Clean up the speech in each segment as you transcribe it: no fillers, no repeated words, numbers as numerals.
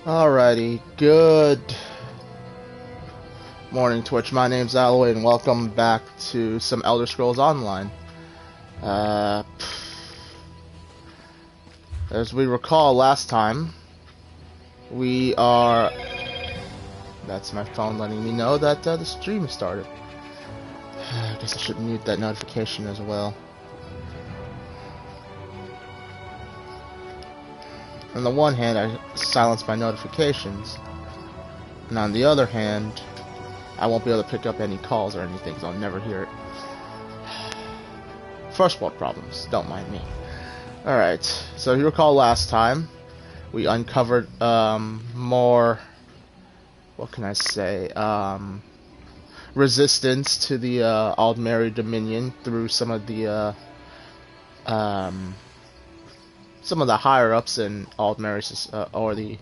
Alrighty, good morning, Twitch. My name's Alloy, and welcome back to some Elder Scrolls Online. Uh, as we recall last time, we are... That's my phone letting me know that the stream started. I guess I should mute that notification as well. On the one hand, I silence my notifications, and on the other hand, I won't be able to pick up any calls or anything, so I'll never hear it. First world problems, don't mind me. Alright, so you recall last time, we uncovered more, what can I say, resistance to the Aldmeri Dominion through some of the higher-ups in Aldmeri, or the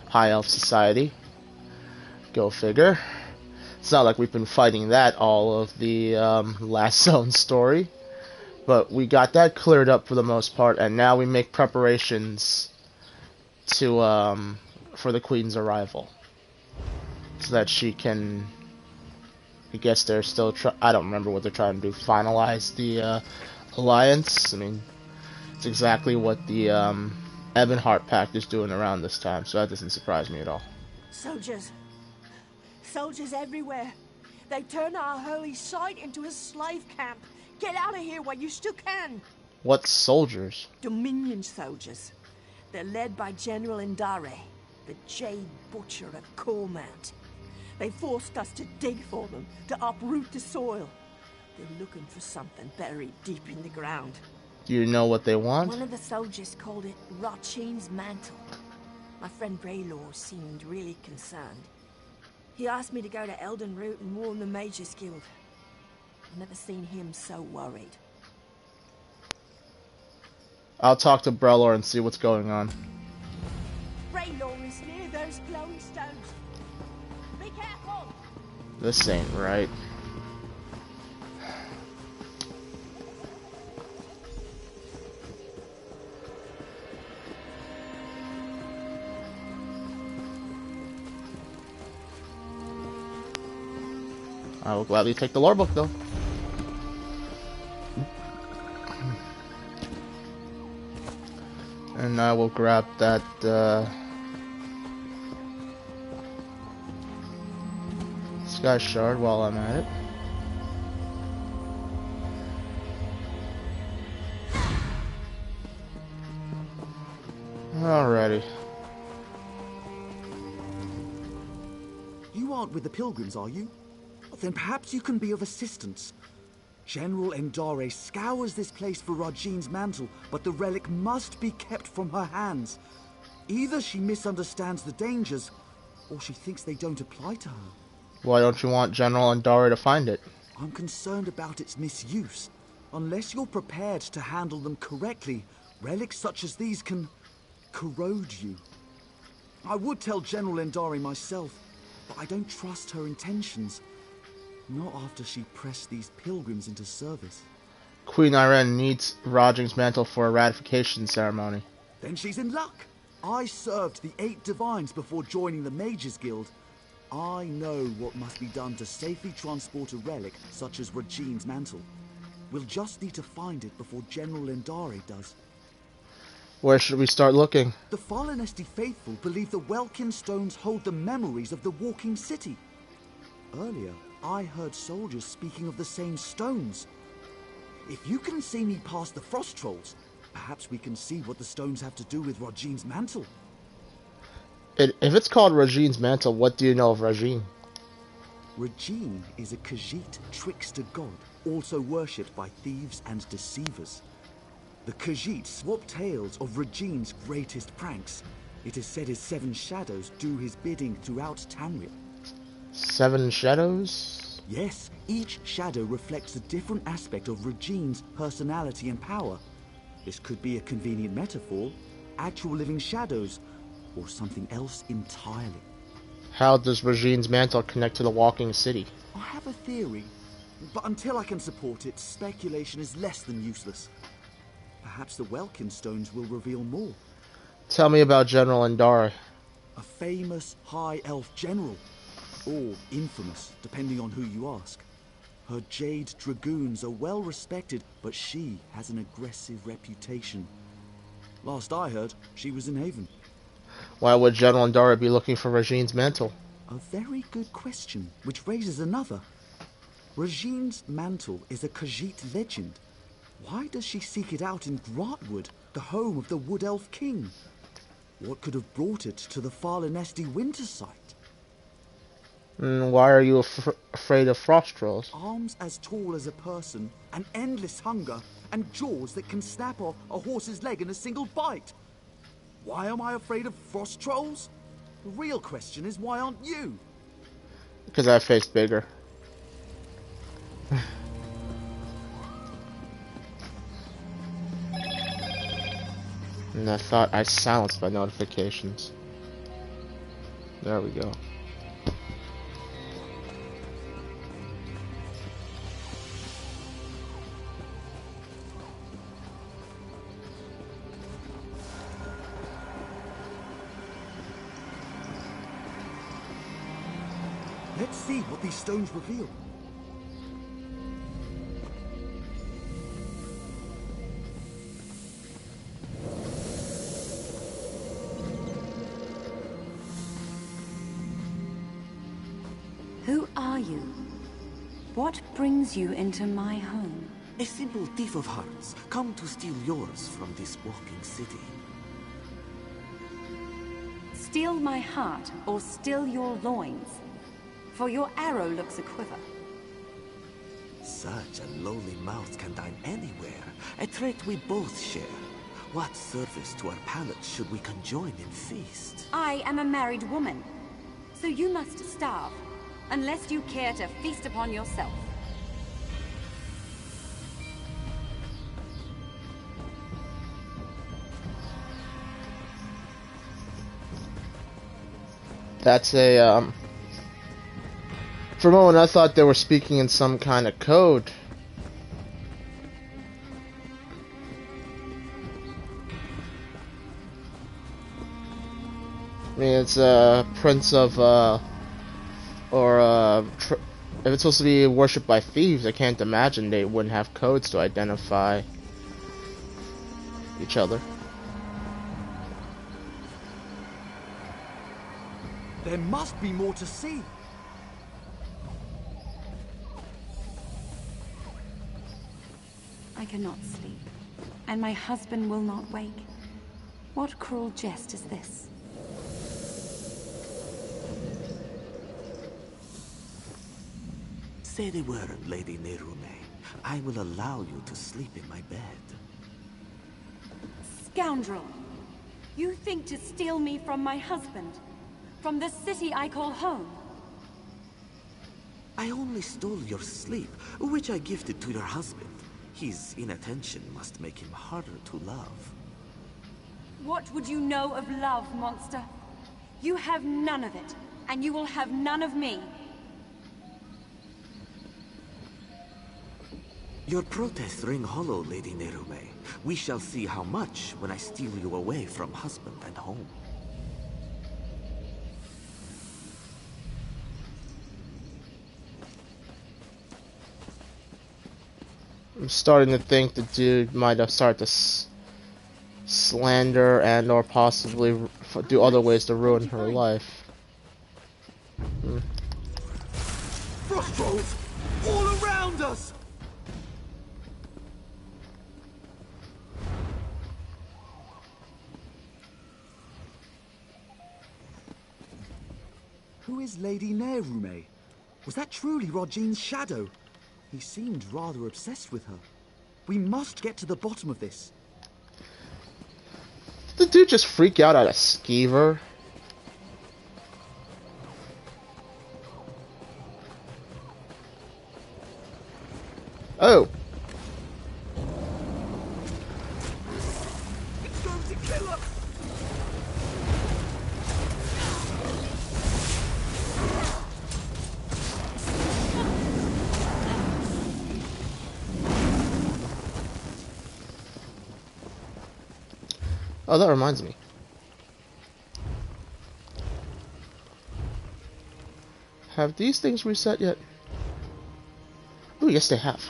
High Elf Society. Go figure. It's not like we've been fighting that all of the last zone story. But we got that cleared up for the most part, and now we make preparations to for the Queen's arrival, so that she can. I guess they're still. I don't remember what they're trying to do. Finalize the alliance. I mean, it's exactly what the Ebonheart Pact is doing around this time, so that doesn't surprise me at all. Soldiers everywhere. They turn our holy site into a slave camp. Get out of here while you still can. What soldiers? Dominion soldiers. They're led by General Indare, the Jade Butcher of Cormount. They forced us to dig for them, to uproot the soil. They're looking for something buried deep in the ground. Do you know what they want? One of the soldiers called it Rachin's Mantle. My friend Braylor seemed really concerned. He asked me to go to Eldenroot and warn the Mages Guild. I've never seen him so worried. I'll talk to Brelor and see what's going on. Braylor is near those glowing stones. Be careful! This ain't right. I will gladly take the lore book, though. And I will grab that, Sky Shard while I'm at it. Alrighty. You aren't with the pilgrims, are you? Then perhaps you can be of assistance. General Indare scours this place for Rajin's mantle, but the relic must be kept from her hands. Either she misunderstands the dangers, or she thinks they don't apply to her. Why don't you want General Indare to find it? I'm concerned about its misuse. Unless you're prepared to handle them correctly, relics such as these can corrode you. I would tell General Indare myself, but I don't trust her intentions. Not after she pressed these pilgrims into service. Queen Irene needs Rajing's mantle for a ratification ceremony. Then she's in luck. I served the 8 divines before joining the Mages Guild. I know what must be done to safely transport a relic such as Rajin's mantle. We'll just need to find it before General Indare does. Where should we start looking? The Falinesti faithful believe the Welkin stones hold the memories of the walking city. Earlier, I heard soldiers speaking of the same stones. If you can see me past the frost trolls, perhaps we can see what the stones have to do with Rajin's mantle. If it's called Rajin's mantle, what do you know of Rajin? Rajin is a Khajiit trickster god, also worshipped by thieves and deceivers. The Khajiit swap tales of Rajin's greatest pranks. It is said his 7 shadows do his bidding throughout Tamriel. 7 shadows? Yes, each shadow reflects a different aspect of Rajin's personality and power. This could be a convenient metaphor, actual living shadows, or something else entirely. How does Rajin's mantle connect to the walking city? I have a theory, but until I can support it, speculation is less than useless. Perhaps the Welkin stones will reveal more. Tell me about General Indare. A famous high elf general. Or infamous, depending on who you ask. Her Jade Dragoons are well respected, but she has an aggressive reputation. Last I heard, she was in Haven. Why would General Andara be looking for Regine's mantle? A very good question, which raises another. Regine's mantle is a Khajiit legend. Why does she seek it out in Grahtwood, the home of the Wood Elf King? What could have brought it to the Farlinesti Wintersite? Why are you afraid of frost trolls? Arms as tall as a person, an endless hunger, and jaws that can snap off a horse's leg in a single bite. Why am I afraid of frost trolls? The real question is, why aren't you? Because I face bigger. And I thought I silenced my notifications. There we go. Let's see what these stones reveal. Who are you? What brings you into my home? A simple thief of hearts, come to steal yours from this walking city. Steal my heart or steal your loins? For your arrow looks a quiver. Such a lowly mouth can dine anywhere, a trait we both share. What service to our palates should we conjoin in feast? I am a married woman, so you must starve, unless you care to feast upon yourself. That's a, For a moment I thought they were speaking in some kind of code. I mean, it's a prince of, if it's supposed to be worshipped by thieves, I can't imagine they wouldn't have codes to identify each other. There must be more to see. I cannot sleep, and my husband will not wake. What cruel jest is this? Say the word, Lady Nerume. I will allow you to sleep in my bed. Scoundrel! You think to steal me from my husband? From the city I call home? I only stole your sleep, which I gifted to your husband. His inattention must make him harder to love. What would you know of love, monster? You have none of it, and you will have none of me. Your protests ring hollow, Lady Nerume. We shall see how much when I steal you away from husband and home. I'm starting to think the dude might have started to slander and or possibly do other ways to ruin her life. Frost trolls! All around us! Who is Lady Nerume? Was that truly Rogine's shadow? He seemed rather obsessed with her. We must get to the bottom of this. Did the dude just freak out at a skeever? Oh. It's going to kill us! Oh, that reminds me. Have these things reset yet? Oh, yes, they have.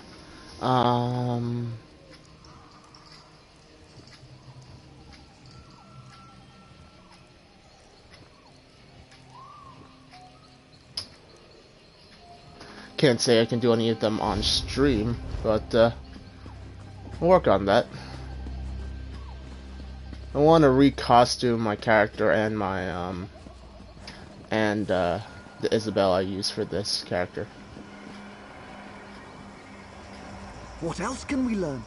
Can't say I can do any of them on stream, but I'll work on that. I want to recostume my character and my the Isabel I use for this character. What else can we learn?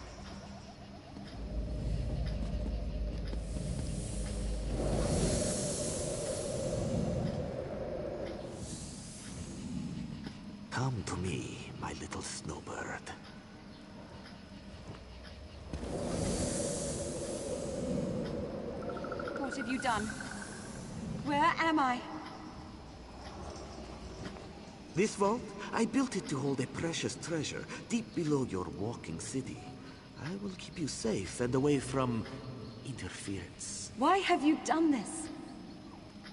Come to me, my little snowbird. What have you done? Where am I? This vault, I built it to hold a precious treasure deep below your walking city. I will keep you safe and away from interference. Why have you done this?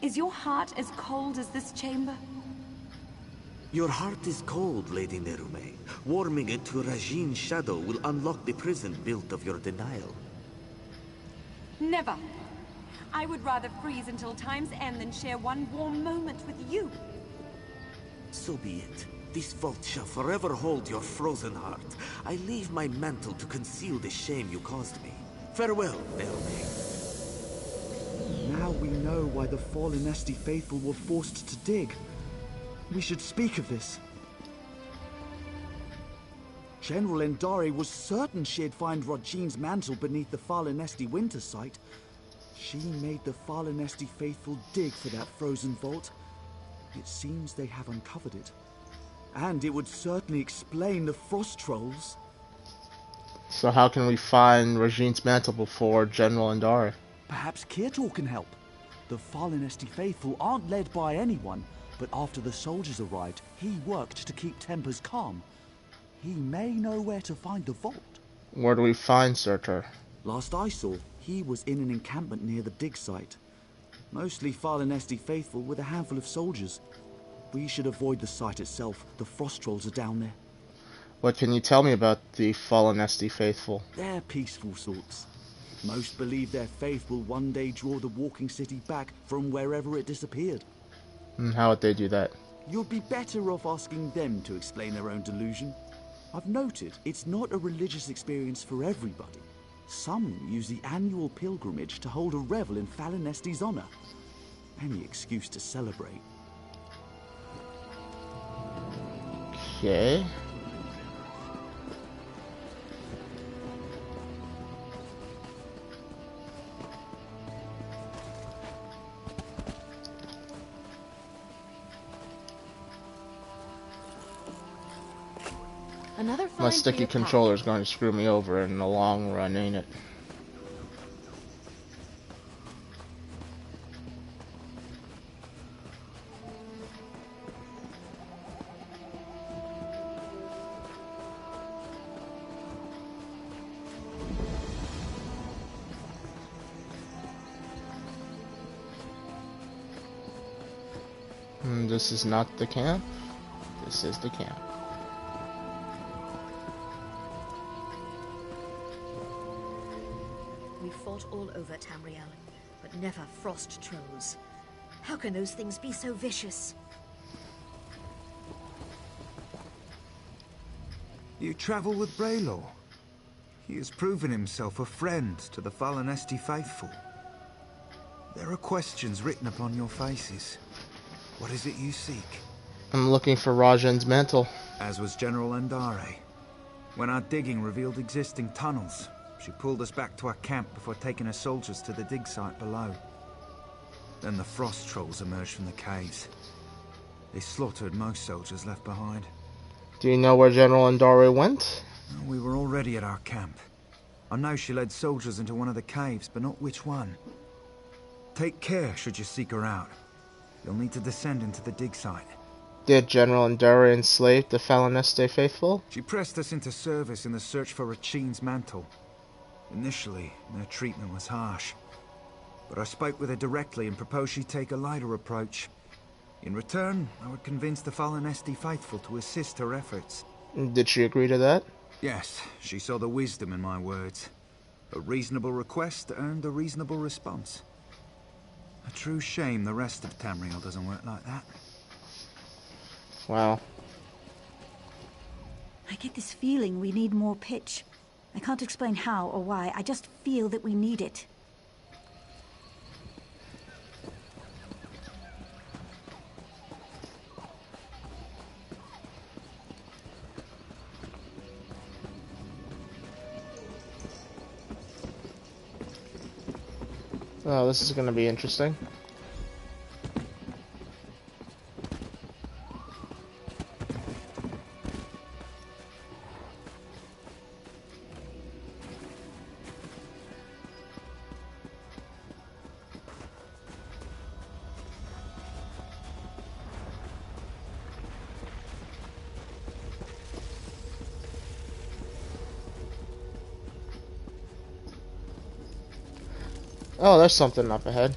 Is your heart as cold as this chamber? Your heart is cold, Lady Nerume. Warming it to Rajine's shadow will unlock the prison built of your denial. Never. I would rather freeze until time's end than share one warm moment with you. So be it. This vault shall forever hold your frozen heart. I leave my mantle to conceal the shame you caused me. Farewell, Nerume. Now we know why the fallen Esti faithful were forced to dig. We should speak of this. General Endari was certain she'd find Rajine's mantle beneath the fallen Esti winter site. She made the fallen Esti faithful dig for that frozen vault. It seems they have uncovered it. And it would certainly explain the frost trolls. So how can we find Rajine's mantle before General Endari? Perhaps Kirtor can help. The fallen Esti faithful aren't led by anyone, but after the soldiers arrived, he worked to keep tempers calm. He may know where to find the vault. Where do we find Surtur? Last I saw, he was in an encampment near the dig site. Mostly fallen Esti faithful with a handful of soldiers. We should avoid the site itself. The frost trolls are down there. What can you tell me about the fallen Esti faithful? They're peaceful sorts. Most believe their faith will one day draw the walking city back from wherever it disappeared. And how would they do that? You'd be better off asking them to explain their own delusion. I've noted it's not a religious experience for everybody. Some use the annual pilgrimage to hold a revel in Fallen Esti's honor. Any excuse to celebrate. Okay. Another My fine sticky controller is going to screw me over in the long run, ain't it? This is not the camp. This is the camp. We fought all over Tamriel, but never frost trolls. How can those things be so vicious? You travel with Braylor. He has proven himself a friend to the fallen Esti faithful. There are questions written upon your faces. What is it you seek? I'm looking for Rajine's mantle. As was General Endari. When our digging revealed existing tunnels, she pulled us back to our camp before taking her soldiers to the dig site below. Then the frost trolls emerged from the caves. They slaughtered most soldiers left behind. Do you know where General Endari went? We were already at our camp. I know she led soldiers into one of the caves, but not which one. Take care should you seek her out. You'll need to descend into the dig site. Did General Endari enslave the Fallen Esti faithful? She pressed us into service in the search for Rajine's mantle. Initially, their treatment was harsh. But I spoke with her directly and proposed she take a lighter approach. In return, I would convince the Falonesti faithful to assist her efforts. Did she agree to that? Yes, she saw the wisdom in my words. A reasonable request earned a reasonable response. A true shame the rest of Tamriel doesn't work like that. Wow. I get this feeling we need more pitch. I can't explain how or why, I just feel that we need it. Oh, this is gonna be interesting. Oh, there's something up ahead.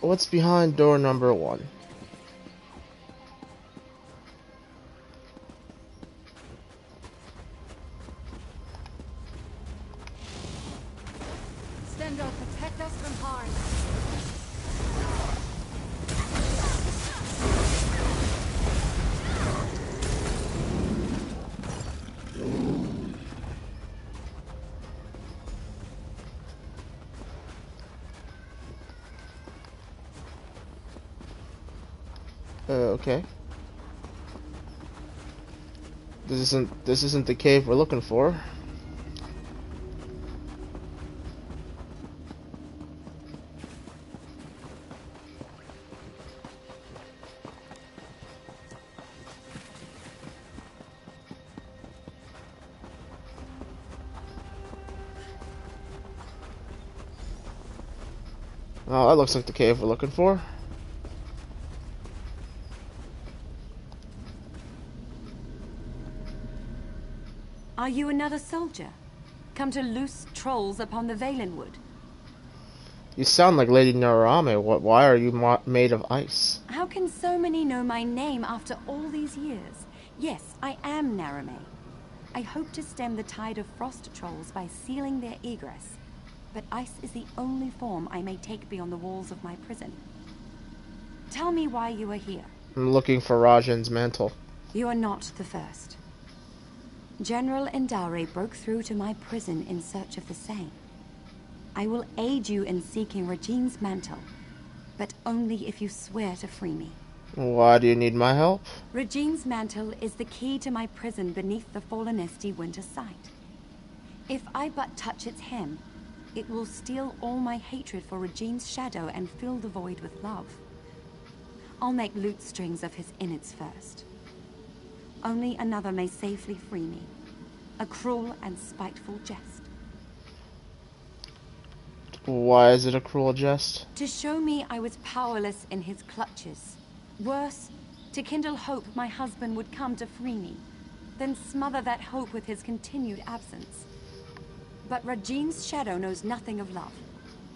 What's behind door number 1? Stendarr, protect us from harm. Okay. This isn't the cave we're looking for. Oh, that looks like the cave we're looking for. Are you another soldier? Come to loose trolls upon the Valenwood? You sound like Lady Narame. Why are you made of ice? How can so many know my name after all these years? Yes, I am Narame. I hope to stem the tide of frost trolls by sealing their egress. But ice is the only form I may take beyond the walls of my prison. Tell me why you are here. I'm looking for Rajan's mantle. You are not the first. General Indare broke through to my prison in search of the same. I will aid you in seeking Regine's mantle, but only if you swear to free me. Why do you need my help? Regine's mantle is the key to my prison beneath the Falonesti winter site. If I but touch its hem, it will steal all my hatred for Regine's shadow and fill the void with love. I'll make lute strings of his innards first. Only another may safely free me. A cruel and spiteful jest. Why is it a cruel jest? To show me I was powerless in his clutches. Worse, to kindle hope my husband would come to free me, then smother that hope with his continued absence. But Regine's shadow knows nothing of love.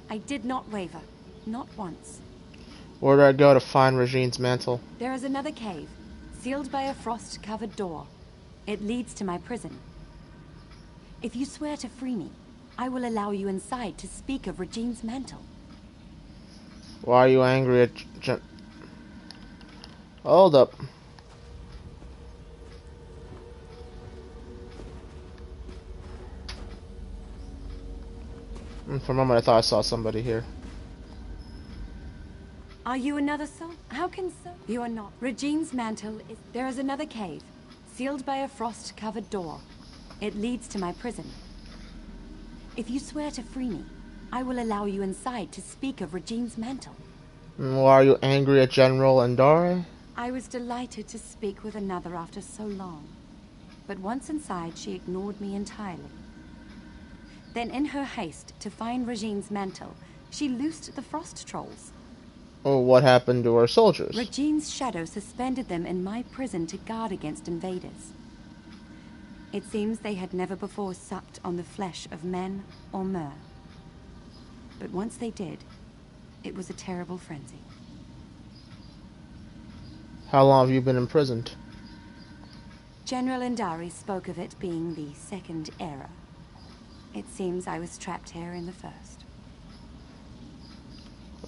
I did not waver, not once. Where do I go to find Regine's mantle? There is another cave, sealed by a frost-covered door. It leads to my prison. If you swear to free me, I will allow you inside to speak of Regine's mantle. Why are you angry at Hold up. For a moment I thought I saw somebody here. Are you another soul? How can so? You are not. Regine's mantle is... There is another cave, sealed by a frost-covered door. It leads to my prison. If you swear to free me, I will allow you inside to speak of Regine's mantle. Why are you angry at General Andare? I was delighted to speak with another after so long. But once inside, she ignored me entirely. Then in her haste to find Regine's mantle, she loosed the frost trolls. Oh, what happened to our soldiers? Regine's shadow suspended them in my prison to guard against invaders. It seems they had never before supped on the flesh of men or mer. But once they did, it was a terrible frenzy. How long have you been imprisoned? General Indari spoke of it being the second era. It seems I was trapped here in the first.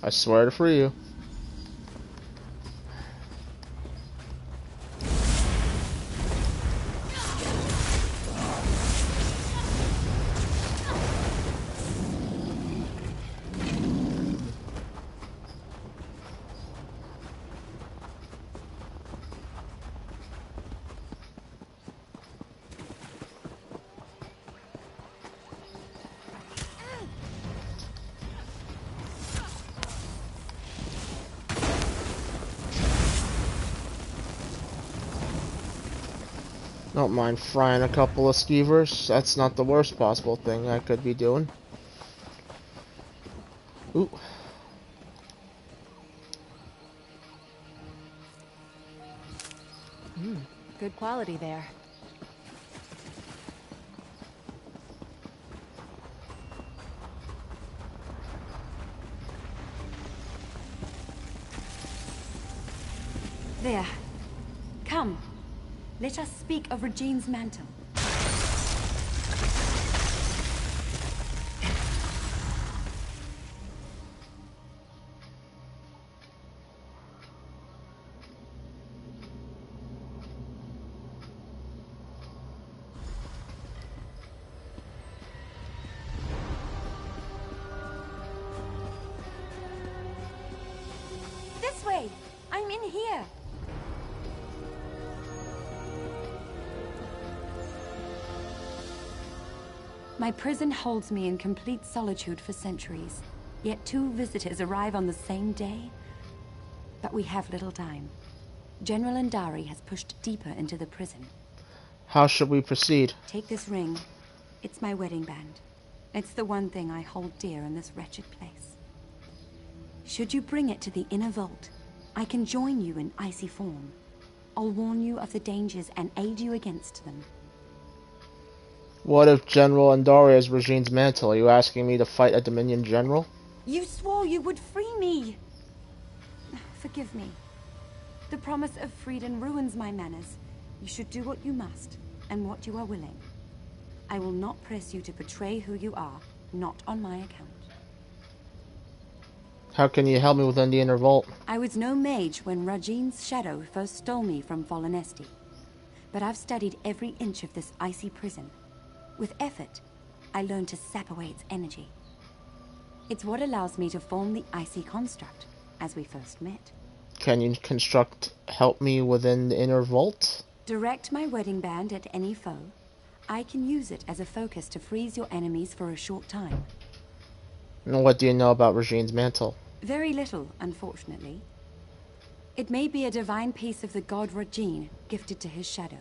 I swear to free you. Don't mind frying a couple of skeevers. That's not the worst possible thing I could be doing. Ooh. Good quality there. There. Come. Let us speak of Regine's mantle. This way! I'm in here! My prison holds me in complete solitude for centuries, yet 2 visitors arrive on the same day. But we have little time. General Indari has pushed deeper into the prison. How should we proceed? Take this ring. It's my wedding band. It's the one thing I hold dear in this wretched place. Should you bring it to the inner vault, I can join you in icy form. I'll warn you of the dangers and aid you against them. What if General Andari has Regine's mantle? Are you asking me to fight a Dominion general? You swore you would free me! Forgive me. The promise of freedom ruins my manners. You should do what you must, and what you are willing. I will not press you to betray who you are, not on my account. How can you help me within the inner vault? I was no mage when Regine's shadow first stole me from Volanesti. But I've studied every inch of this icy prison. With effort, I learned to sap away its energy. It's what allows me to form the icy construct, as we first met. Can you help me within the inner vault? Direct my wedding band at any foe. I can use it as a focus to freeze your enemies for a short time. And what do you know about Regine's mantle? Very little, unfortunately. It may be a divine piece of the god Regine, gifted to his shadow.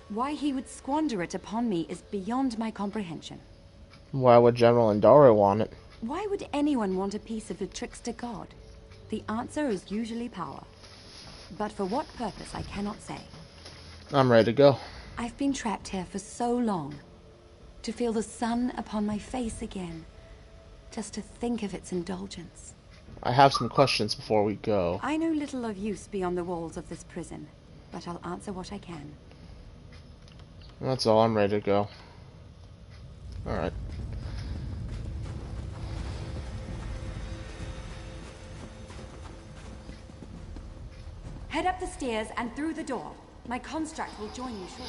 Why he would squander it upon me is beyond my comprehension. Why would General Andari want it? Why would anyone want a piece of the trickster god? The answer is usually power. But for what purpose, I cannot say. I'm ready to go. I've been trapped here for so long. To feel the sun upon my face again. Just to think of its indulgence. I have some questions before we go. I know little of use beyond the walls of this prison, but I'll answer what I can. That's all. I'm ready to go. Alright. Head up the stairs and through the door. My construct will join you shortly.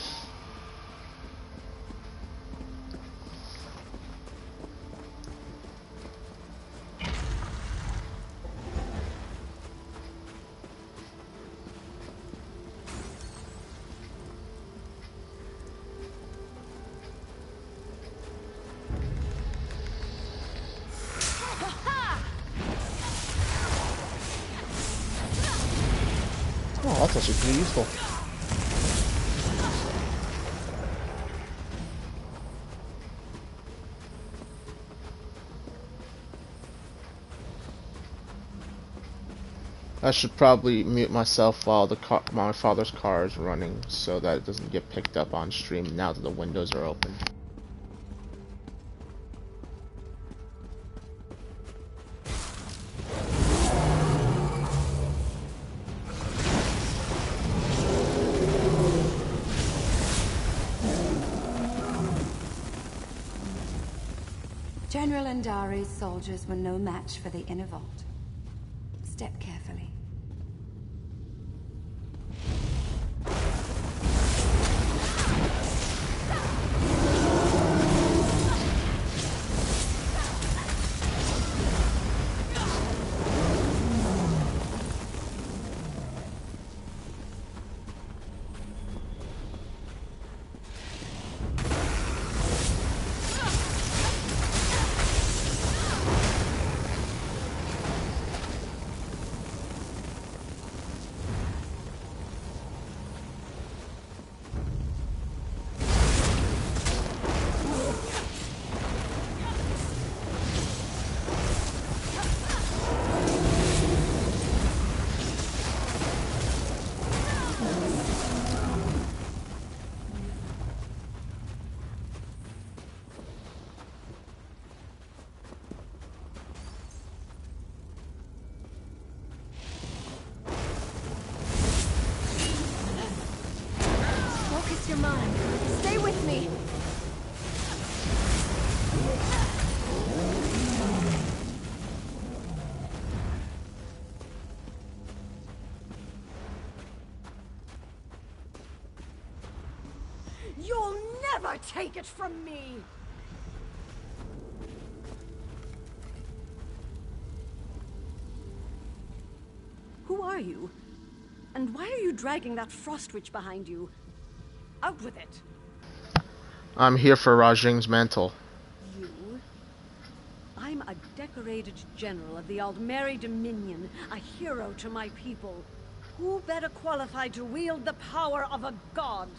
That's actually pretty useful. I should probably mute myself while my father's car is running so that it doesn't get picked up on stream now that the windows are open. General Andari's soldiers were no match for the inner vault. Step carefully. Your mind. Stay with me. You'll never take it from me! Who are you? And why are you dragging that frost witch behind you? Out with it. I'm here for Rajing's mantle. You? I'm a decorated general of the Aldmeri Dominion, a hero to my people. Who better qualified to wield the power of a god?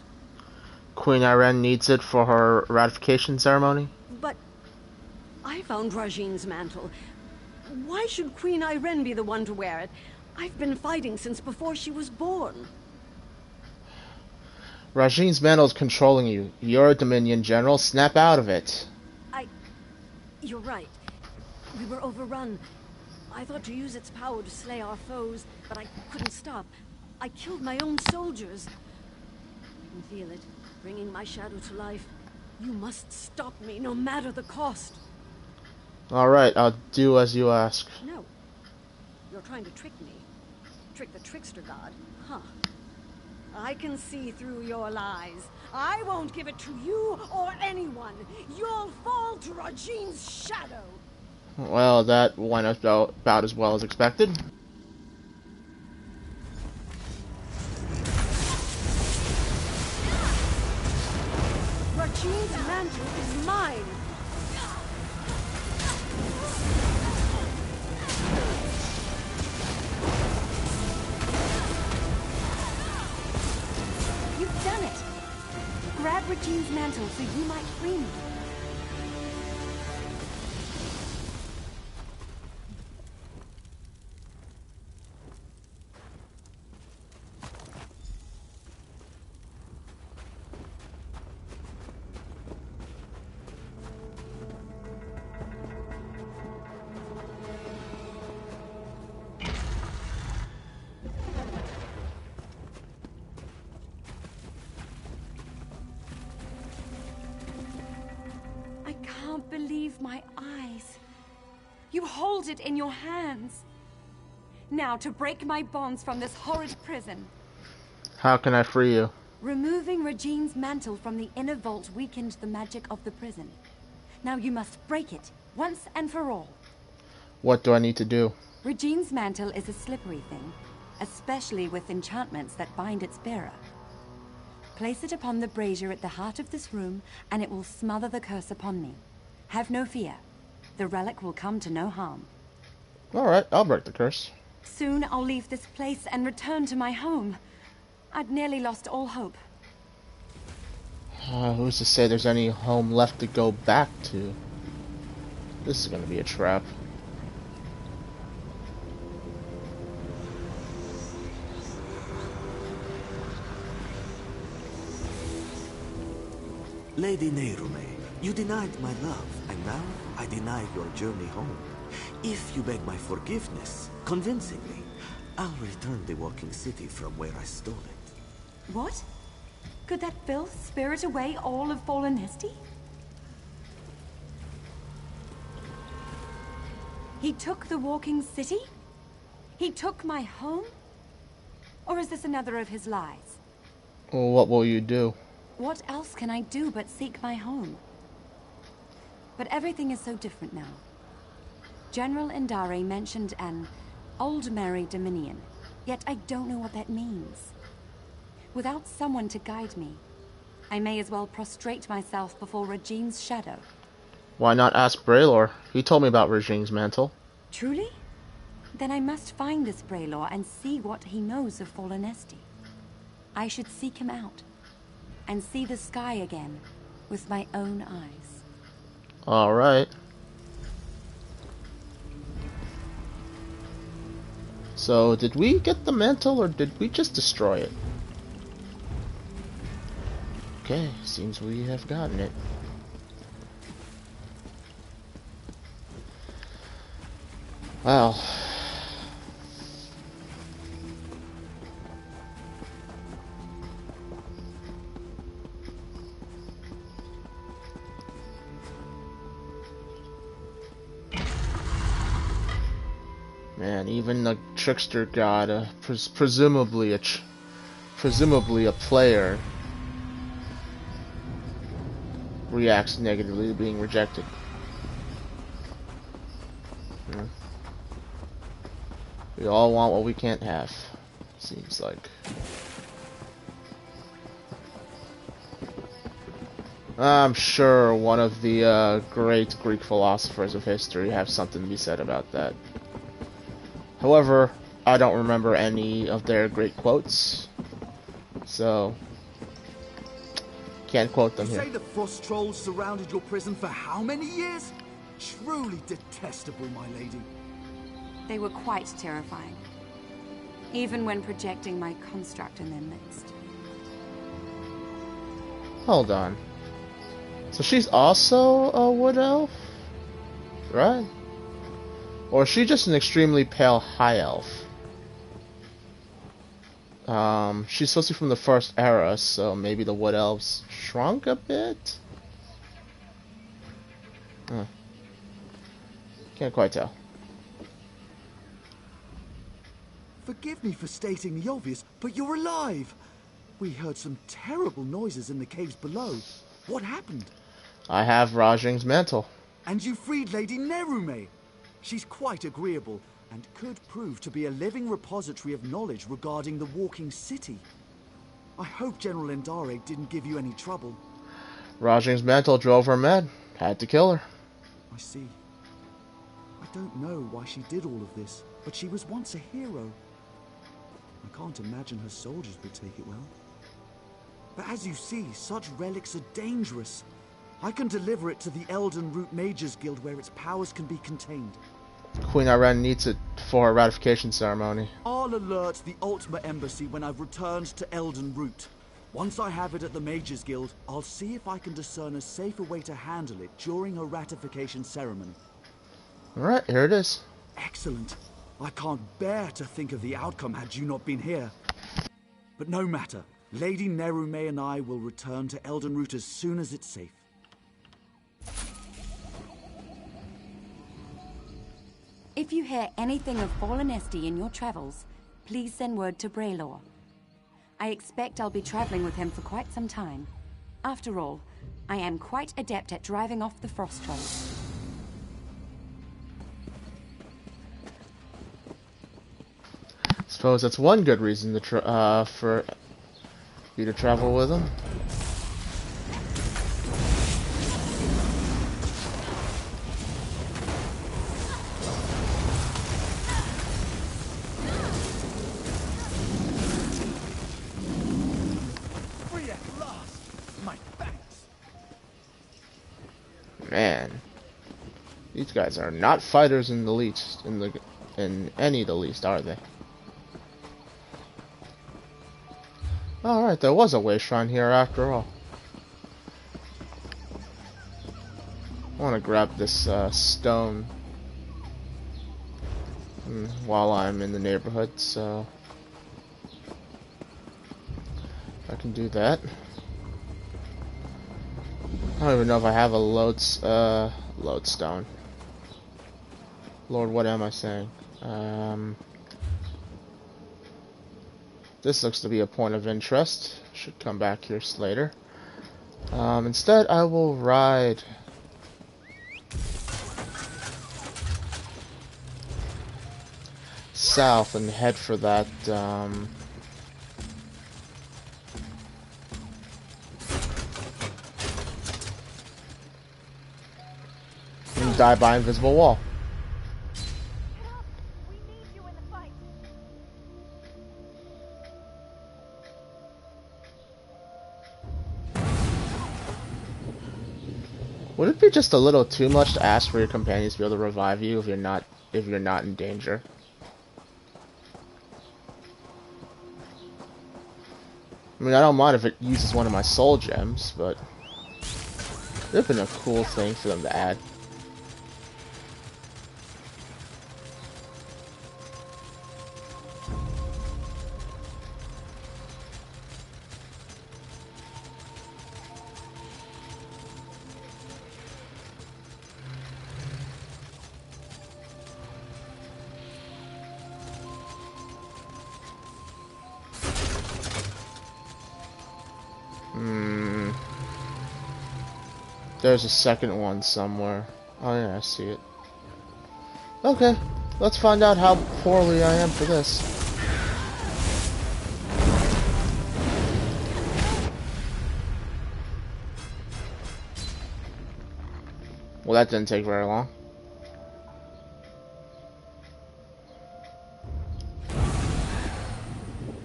Queen Irene needs it for her ratification ceremony? But I found Rajin's mantle. Why should Queen Irene be the one to wear it? I've been fighting since before she was born. Rajin's mantle is controlling you. You're a Dominion general. Snap out of it. You're right. We were overrun. I thought to use its power to slay our foes, but I couldn't stop. I killed my own soldiers. I can feel it, bringing my shadow to life. You must stop me, no matter the cost. Alright, I'll do as you ask. No. You're trying to trick me. Trick the trickster god. Huh. I can see through your lies. I won't give it to you or anyone. You'll fall to Rajin's shadow. Well, that went about as well as expected. Rajin's mantle is mine. You've done it! Grab Regine's mantle so you might free me. I can't believe my eyes. You hold it in your hands. Now to break my bonds from this horrid prison. How can I free you? Removing Regine's mantle from the inner vault weakened the magic of the prison. Now you must break it, once and for all. What do I need to do? Regine's mantle is a slippery thing, especially with enchantments that bind its bearer. Place it upon the brazier at the heart of this room, and it will smother the curse upon me. Have no fear. The relic will come to no harm. Alright, I'll break the curse. Soon I'll leave this place and return to my home, I'd nearly lost all hope. Who's to say there's any home left to go back to? This is gonna be a trap. Lady Nerume, you denied my love, and now I deny your journey home. If you beg my forgiveness, convincingly, I'll return the walking city from where I stole it. What? Could that filth spirit away all of Fallenesti? He took the walking city? He took my home? Or is this another of his lies? Well, what will you do? What else can I do but seek my home? But everything is so different now. General Indare mentioned an Aldmeri Dominion, yet I don't know what that means. Without someone to guide me, I may as well prostrate myself before Regine's shadow. Why not ask Braylor? He told me about Regine's mantle. Truly? Then I must find this Braylor and see what he knows of Fallenesti. I should seek him out and see the sky again with my own eyes. Alright. So, did we get the mantle or did we just destroy it? Okay, seems we have gotten it. Well. Man, even the trickster god, presumably a player, reacts negatively to being rejected. Yeah. We all want what we can't have, seems like. I'm sure one of the great Greek philosophers of history have something to be said about that. However, I don't remember any of their great quotes, so can't quote them You here. say the frost trolls surrounded your prison for how many years? Truly detestable, my lady. They were quite terrifying, even when projecting my construct in their midst. Hold on. So she's also a wood elf? Right? Or is she just an extremely pale high elf? She's supposed to be from the first era, so maybe the wood elves shrunk a bit? Can't quite tell. Forgive me for stating the obvious, but you're alive! We heard some terrible noises in the caves below. What happened? I have Rajing's mantle. And you freed Lady Nerume! She's quite agreeable, and could prove to be a living repository of knowledge regarding the walking city. I hope General Indare didn't give you any trouble. Rajing's mantle drove her mad. Had to kill her. I see. I don't know why she did all of this, but she was once a hero. I can't imagine her soldiers would take it well. But as you see, such relics are dangerous. I can deliver it to the Elden Root Mages Guild where its powers can be contained. Queen Ayrenn needs it for her ratification ceremony. I'll alert the Ultima Embassy when I've returned to Elden Root. Once I have it at the Mages Guild, I'll see if I can discern a safer way to handle it during a ratification ceremony. Alright, here it is. Excellent. I can't bear to think of the outcome had you not been here. But no matter. Lady Nerume and I will return to Elden Root as soon as it's safe. If you hear anything of Fallenesti in your travels, please send word to Braylor. I expect I'll be traveling with him for quite some time. After all, I am quite adept at driving off the frost trolls. Suppose that's one good reason to for you to travel with him. These guys are not fighters in the least, in any the least, are they? Alright, there was a way shrine here after all. I want to grab this stone while I'm in the neighborhood, so I can do that. I don't even know if I have a lodestone. Lord, what am I saying? This looks to be a point of interest. Should come back here later. Instead, I will ride south and head for that and die by invisible wall. Would it be just a little too much to ask for your companions to be able to revive you if you're not in danger? I mean, I don't mind if it uses one of my soul gems, but it would have been a cool thing for them to add. There's a second one somewhere. Oh yeah, I see it. Okay, let's find out how poorly I am for this. Well, that didn't take very long.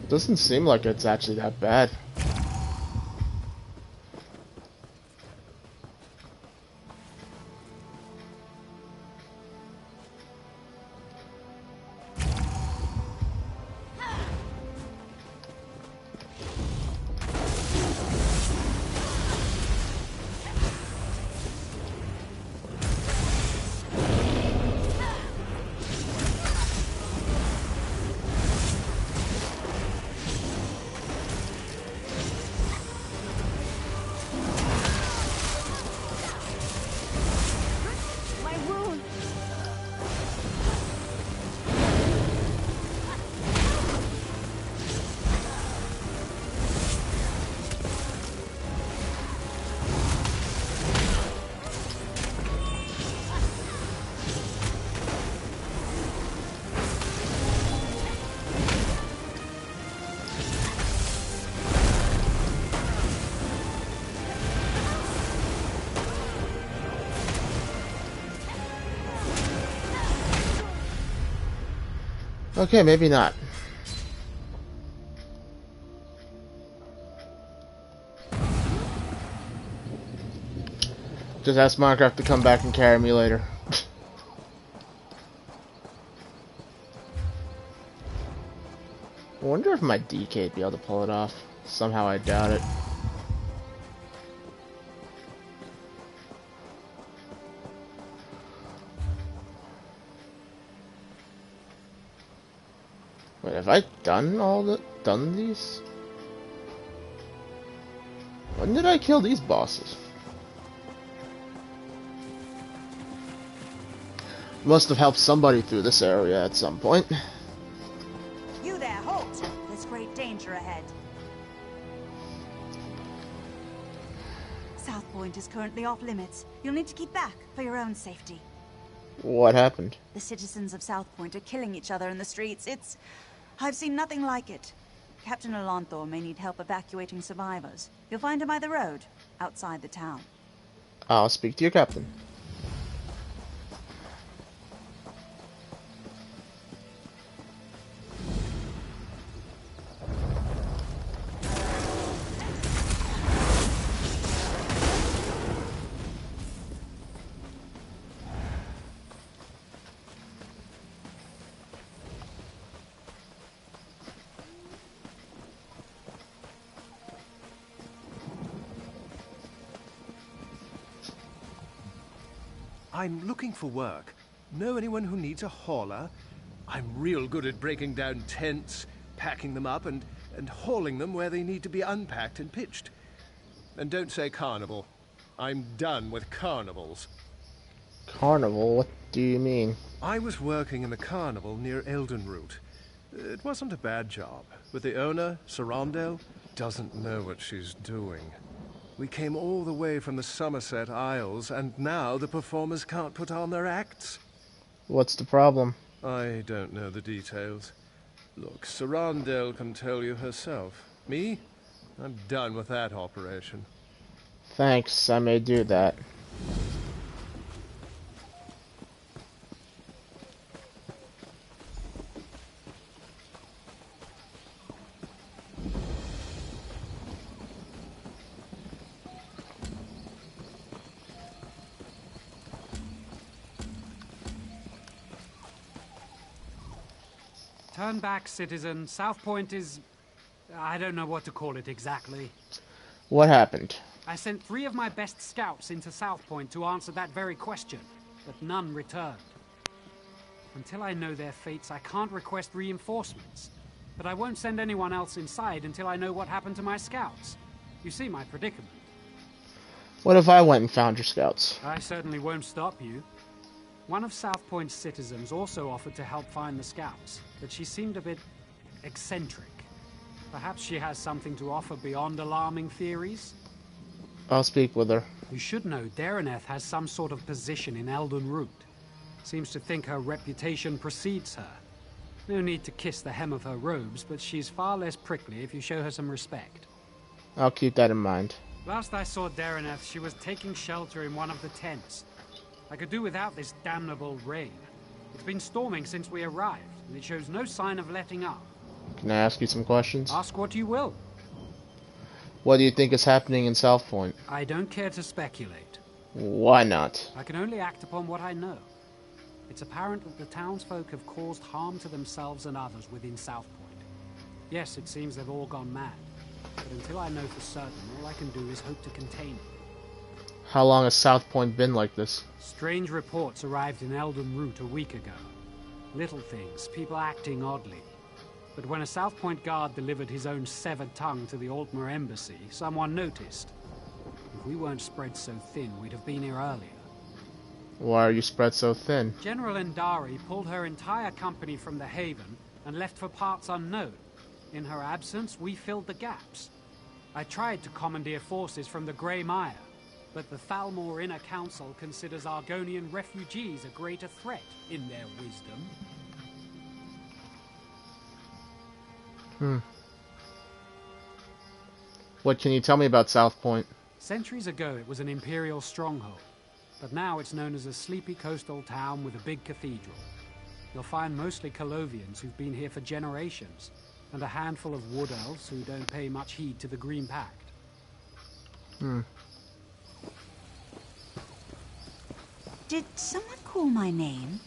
Doesn't seem like it's actually that bad. Okay, maybe not. Just ask Minecraft to come back and carry me later. I wonder if my DK'd be able to pull it off. Somehow I doubt it. Wait, have I done these? When did I kill these bosses? Must have helped somebody through this area at some point. You there, halt! There's great danger ahead. South Point is currently off limits. You'll need to keep back for your own safety. What happened? The citizens of South Point are killing each other in the streets. I've seen nothing like it. Captain Alanthor may need help evacuating survivors. You'll find him by the road, outside the town. I'll speak to your captain. I'm looking for work. Know anyone who needs a hauler? I'm real good at breaking down tents, packing them up, and hauling them where they need to be unpacked and pitched. And don't say carnival. I'm done with carnivals. Carnival? What do you mean? I was working in the carnival near Eldenroot. It wasn't a bad job, but the owner, Sarandel, doesn't know what she's doing. We came all the way from the Somerset Isles, and now the performers can't put on their acts. What's the problem? I don't know the details. Look, Sarandel can tell you herself. Me? I'm done with that operation. Thanks, I may do that. Turn back, citizen. South Point is... I don't know what to call it exactly. What happened? I sent 3 of my best scouts into South Point to answer that very question, but none returned. Until I know their fates, I can't request reinforcements. But I won't send anyone else inside until I know what happened to my scouts. You see my predicament. What if I went and found your scouts? I certainly won't stop you. One of South Point's citizens also offered to help find the scouts, but she seemed a bit eccentric. Perhaps she has something to offer beyond alarming theories? I'll speak with her. You should know Dareneth has some sort of position in Eldenroot. Seems to think her reputation precedes her. No need to kiss the hem of her robes, but she's far less prickly if you show her some respect. I'll keep that in mind. Last I saw Dareneth, she was taking shelter in one of the tents. I could do without this damnable rain. It's been storming since we arrived, and it shows no sign of letting up. Can I ask you some questions? Ask what you will. What do you think is happening in South Point? I don't care to speculate. Why not? I can only act upon what I know. It's apparent that the townsfolk have caused harm to themselves and others within South Point. Yes, it seems they've all gone mad. But until I know for certain, all I can do is hope to contain it. How long has South Point been like this? Strange reports arrived in Eldenroot a week ago. Little things, people acting oddly. But when a South Point guard delivered his own severed tongue to the Altmer embassy, someone noticed. If we weren't spread so thin, we'd have been here earlier. Why are you spread so thin? General Endari pulled her entire company from the Haven and left for parts unknown. In her absence, we filled the gaps. I tried to commandeer forces from the Grey Mire, but the Thalmor Inner Council considers Argonian refugees a greater threat in their wisdom. What can you tell me about South Point? Centuries ago, it was an imperial stronghold, but now it's known as a sleepy coastal town with a big cathedral. You'll find mostly Colovians who've been here for generations, and a handful of wood elves who don't pay much heed to the Green Pact. Did someone call my name?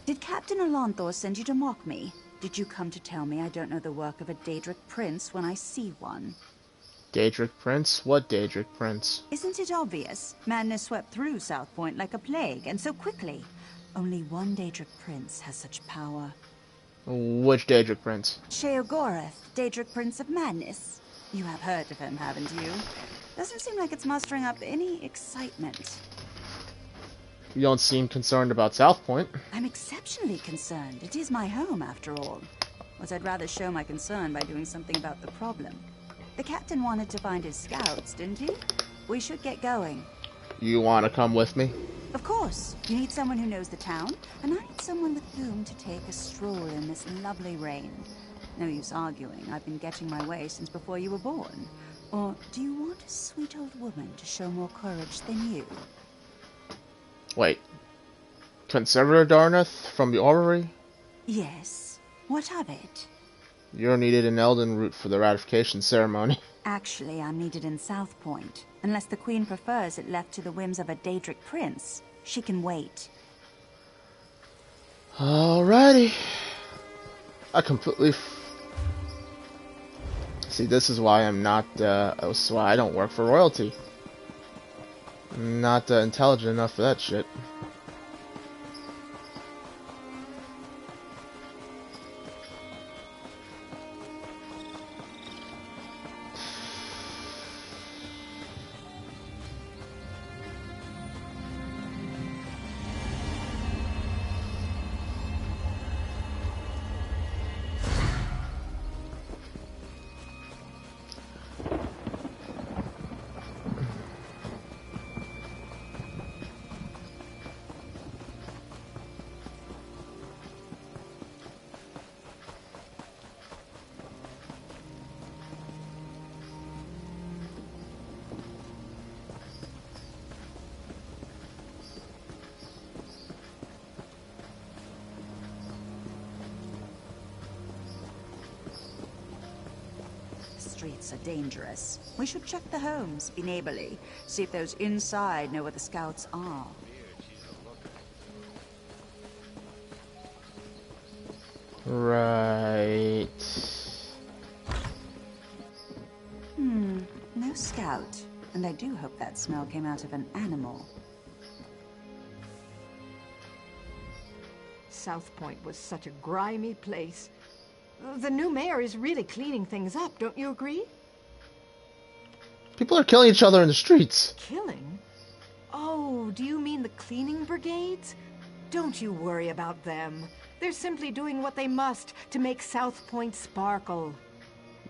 Did Captain Alanthor send you to mock me? Did you come to tell me I don't know the work of a Daedric prince when I see one? Daedric Prince? What Daedric Prince? Isn't it obvious? Madness swept through South Point like a plague, and so quickly. Only one Daedric prince has such power. Which Daedric Prince? Sheogorath, Daedric Prince of Madness. You have heard of him, haven't you? Doesn't seem like it's mustering up any excitement. You don't seem concerned about South Point. I'm exceptionally concerned. It is my home, after all. But I'd rather show my concern by doing something about the problem. The captain wanted to find his scouts, didn't he? We should get going. You want to come with me? Of course. You need someone who knows the town, and I need someone with whom to take a stroll in this lovely rain. No use arguing. I've been getting my way since before you were born. Or do you want a sweet old woman to show more courage than you? Wait. Conservator Dareneth from the Orrery? Yes. What of it? You're needed in Eldenroot for the ratification ceremony. Actually, I'm needed in South Point. Unless the Queen prefers it left to the whims of a Daedric prince. She can wait. Alrighty. I completely... See, this is why I'm not, this is why I don't work for royalty. Not intelligent enough for that shit. Streets are dangerous. We should check the homes, be neighborly, see if those inside know where the scouts are. Right. No scout. And I do hope that smell came out of an animal. South Point was such a grimy place. The new mayor is really cleaning things up, don't you agree? People are killing each other in the streets. Killing? Oh, do you mean the cleaning brigades? Don't you worry about them. They're simply doing what they must to make South Point sparkle.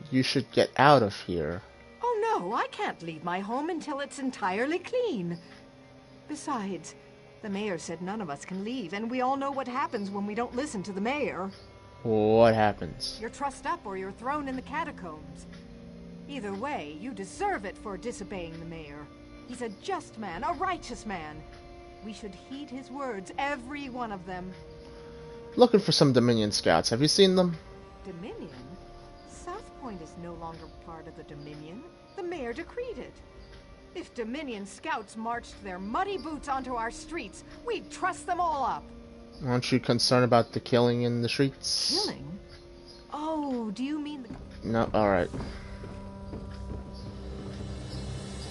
You should get out of here. Oh no, I can't leave my home until it's entirely clean. Besides, the mayor said none of us can leave, and we all know what happens when we don't listen to the mayor. What happens? You're trussed up or you're thrown in the catacombs. Either way, you deserve it for disobeying the mayor. He's a just man, a righteous man. We should heed his words, every one of them. Looking for some Dominion scouts. Have you seen them? Dominion? South Point is no longer part of the Dominion. The mayor decreed it. If Dominion scouts marched their muddy boots onto our streets, we'd truss them all up. Aren't you concerned about the killing in the streets? Killing? Oh, do you mean the... No, alright.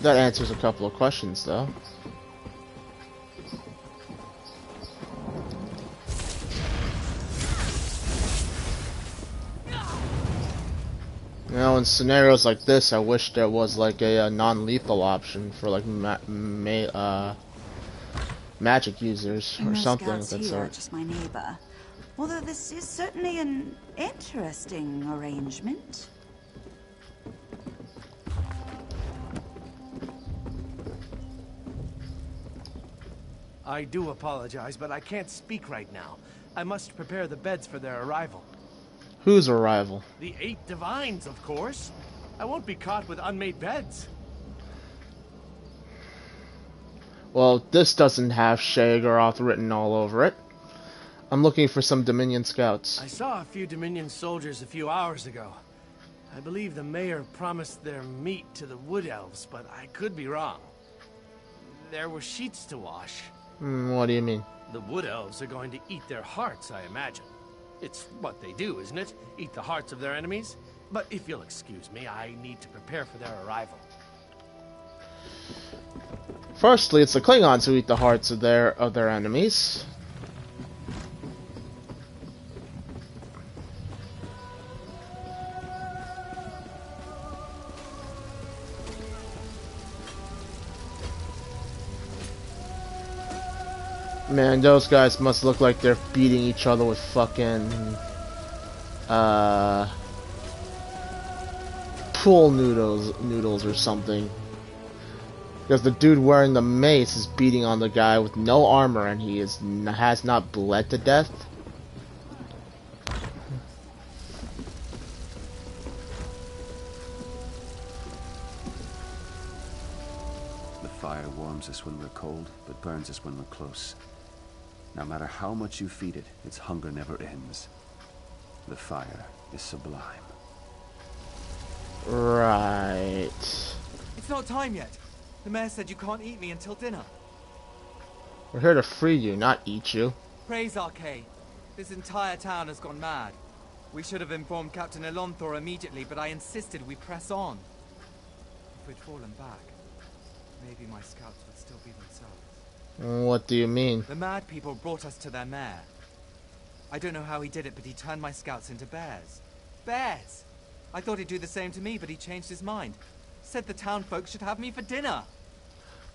That answers a couple of questions, though. You know, in scenarios like this, I wish there was like a non-lethal option for like magic users or something of that sort. Just my neighbor. Although this is certainly an interesting arrangement. I do apologize, but I can't speak right now. I must prepare the beds for their arrival. Whose arrival? The 8 divines, of course. I won't be caught with unmade beds. Well, this doesn't have Sheogorath written all over it. I'm looking for some Dominion scouts. I saw a few Dominion soldiers a few hours ago. I believe the mayor promised their meat to the Wood Elves, but I could be wrong. There were sheets to wash. What do you mean? The Wood Elves are going to eat their hearts, I imagine. It's what they do, isn't it? Eat the hearts of their enemies? But if you'll excuse me, I need to prepare for their arrival. Firstly, it's the Klingons who eat the hearts of their enemies. Man, those guys must look like they're beating each other with fucking pool noodles or something. Because the dude wearing the mace is beating on the guy with no armor, and he has not bled to death. The fire warms us when we're cold, but burns us when we're close. No matter how much you feed it, its hunger never ends. The fire is sublime. Right. It's not time yet. The mayor said you can't eat me until dinner. We're here to free you, not eat you. Praise Arcade. This entire town has gone mad. We should have informed Captain Elonthor immediately, but I insisted we press on. If we'd fallen back. maybe my scouts would still be themselves. What do you mean? The mad people brought us to their mayor. I don't know how he did it, but he turned my scouts into bears. Bears! I thought he'd do the same to me, but he changed his mind. Said the town folks should have me for dinner.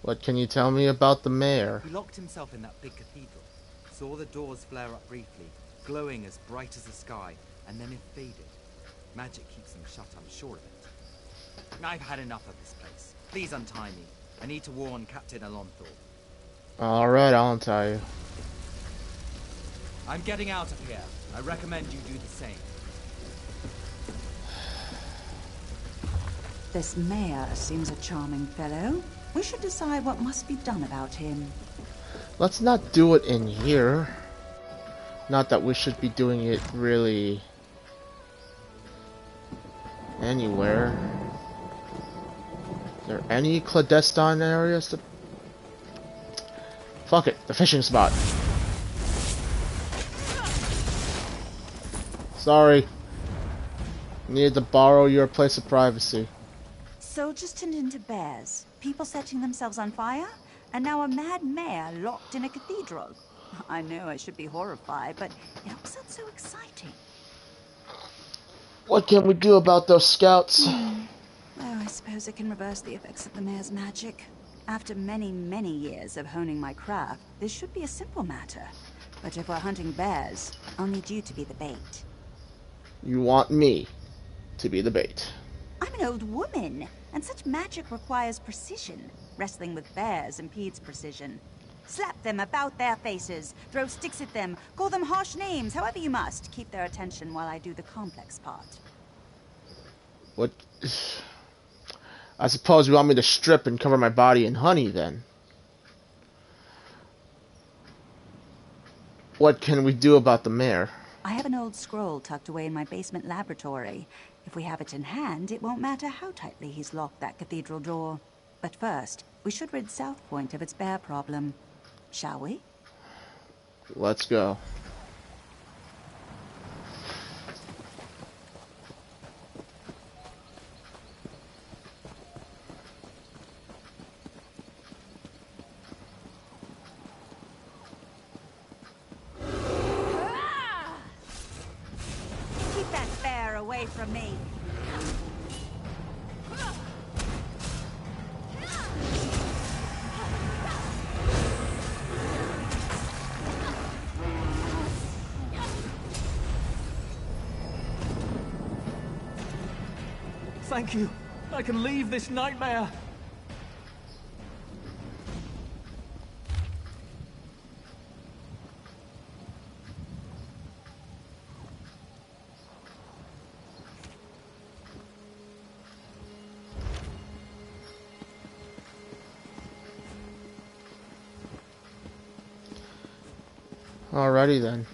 What can you tell me about the mayor? He locked himself in that big cathedral. Saw the doors flare up briefly, glowing as bright as the sky, and then it faded. Magic keeps them shut, I'm sure of it. I've had enough of this place. Please untie me. I need to warn Captain Alonthor. Alright, I'll untie you. I'm getting out of here. I recommend you do the same. This mayor seems a charming fellow. We should decide what must be done about him. Let's not do it in here. Not that we should be doing it really anywhere. Are there any clandestine areas to... Fuck it, the fishing spot. Sorry. Needed to borrow your place of privacy. Soldiers turned into bears, people setting themselves on fire, and now a mad mayor locked in a cathedral. I know I should be horrified, but it all sounds so exciting. What can we do about those scouts? Oh, I suppose I can reverse the effects of the mayor's magic. After many, many years of honing my craft, this should be a simple matter. But if we're hunting bears, I'll need you to be the bait. You want me to be the bait. I'm an old woman, and such magic requires precision. Wrestling with bears impedes precision. Slap them about their faces, throw sticks at them, call them harsh names, however you must. Keep their attention while I do the complex part. What? I suppose you want me to strip and cover my body in honey, then. What can we do about the mayor? I have an old scroll tucked away in my basement laboratory. If we have it in hand, it won't matter how tightly he's locked that cathedral door. But first, we should rid South Point of its bear problem. Shall we? Let's go. Keep that bear away from me. Thank you. I can leave this nightmare. Alrighty then.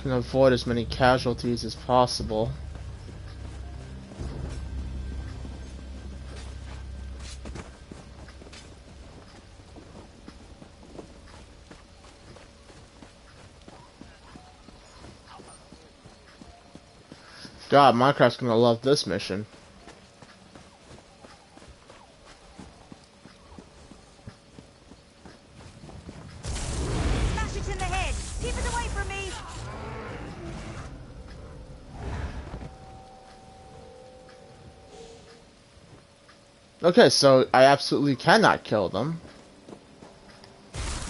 Can avoid as many casualties as possible. God, Minecraft's gonna love this mission. Smash it in the head! Keep it away from me! Okay, so I absolutely cannot kill them.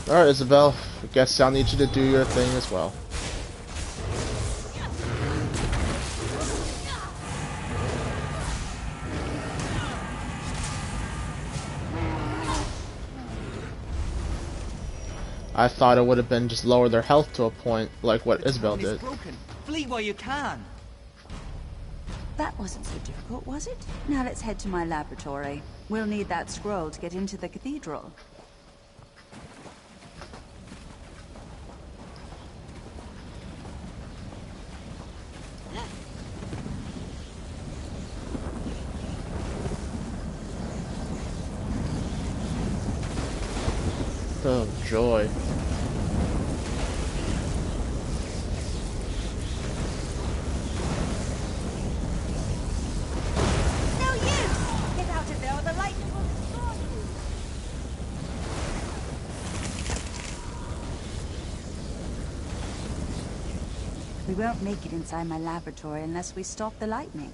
Alright, Isabel. I guess I'll need you to do your thing as well. I thought it would have been just lower their health to a point like what Isabel did. Broken. Flee while you can. That wasn't so difficult, was it? Now let's head to my laboratory. We'll need that scroll to get into the cathedral. Oh, joy. We won't make it inside my laboratory unless we stop the lightning.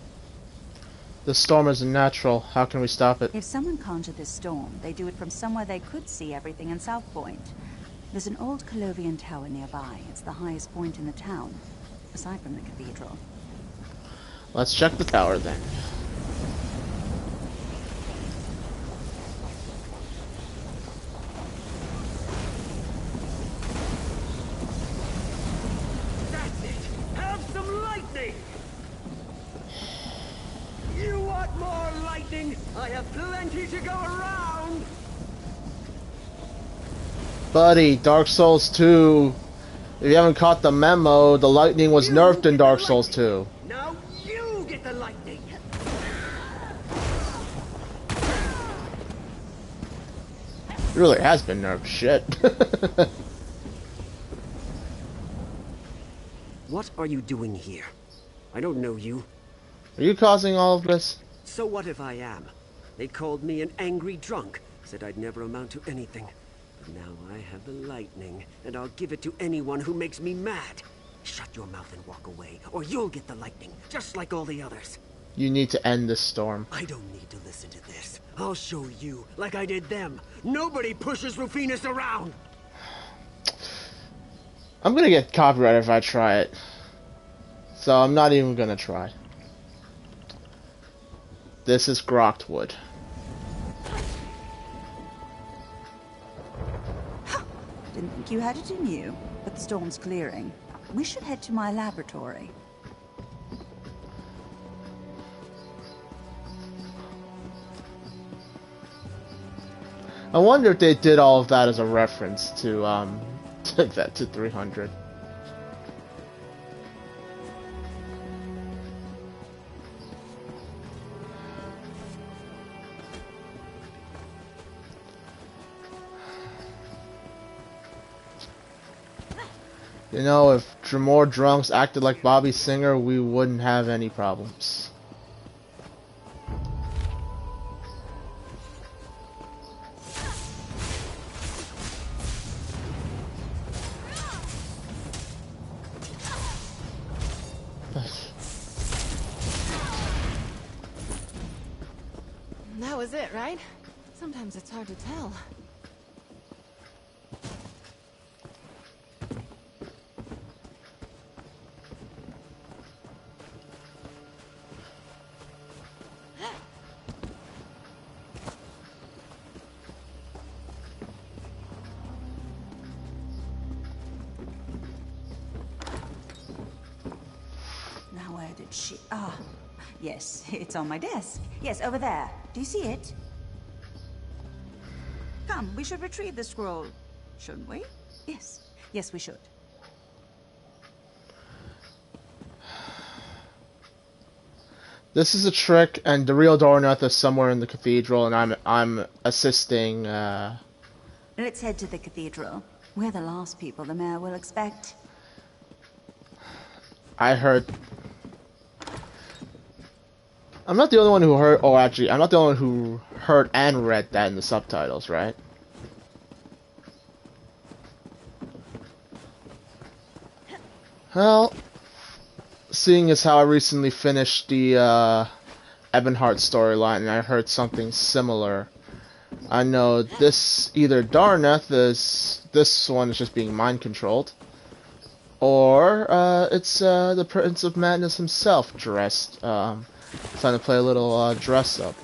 The storm isn't natural. How can we stop it? If someone conjured this storm, they do it from somewhere they could see everything in South Point. There's an old Colovian tower nearby. It's the highest point in the town, aside from the cathedral. Let's check the tower then. That's it! Have some lightning! You want more lightning? I have plenty to go around! Buddy, Dark Souls 2. If you haven't caught the memo, the lightning was nerfed in Dark Souls 2. Now you get the lightning! It really has been nerfed. Shit. What are you doing here? I don't know you. Are you causing all of this? So what if I am? They called me an angry drunk, said I'd never amount to anything. But now I have the lightning, and I'll give it to anyone who makes me mad. Shut your mouth and walk away, or you'll get the lightning, just like all the others. You need to end this storm. I don't need to listen to this. I'll show you, like I did them. Nobody pushes Rufinus around! I'm gonna get copyrighted if I try it. So I'm not even gonna try. This is Groktwood. Didn't think you had it in you, but the storm's clearing. We should head to my laboratory. I wonder if they did all of that as a reference to to 300. You know, if more drunks acted like Bobby Singer, we wouldn't have any problems. That was it, right? Sometimes it's hard to tell. Now where did she... Ah, yes, it's on my desk. Yes, over there. Do you see it? Come, we should retrieve the scroll. Shouldn't we? Yes. Yes, we should. This is a trick, and the real Dornath is somewhere in the cathedral, and I'm assisting. Let's head to the cathedral. We're the last people the mayor will expect. I heard. I'm not the only one who heard. Oh, actually, I'm not the only one who heard and read that in the subtitles, right? Well, seeing as how I recently finished the Ebonheart storyline, and I heard something similar, I know this either Darneth is this one is just being mind controlled, or it's the Prince of Madness himself dressed, trying to play a little dress up,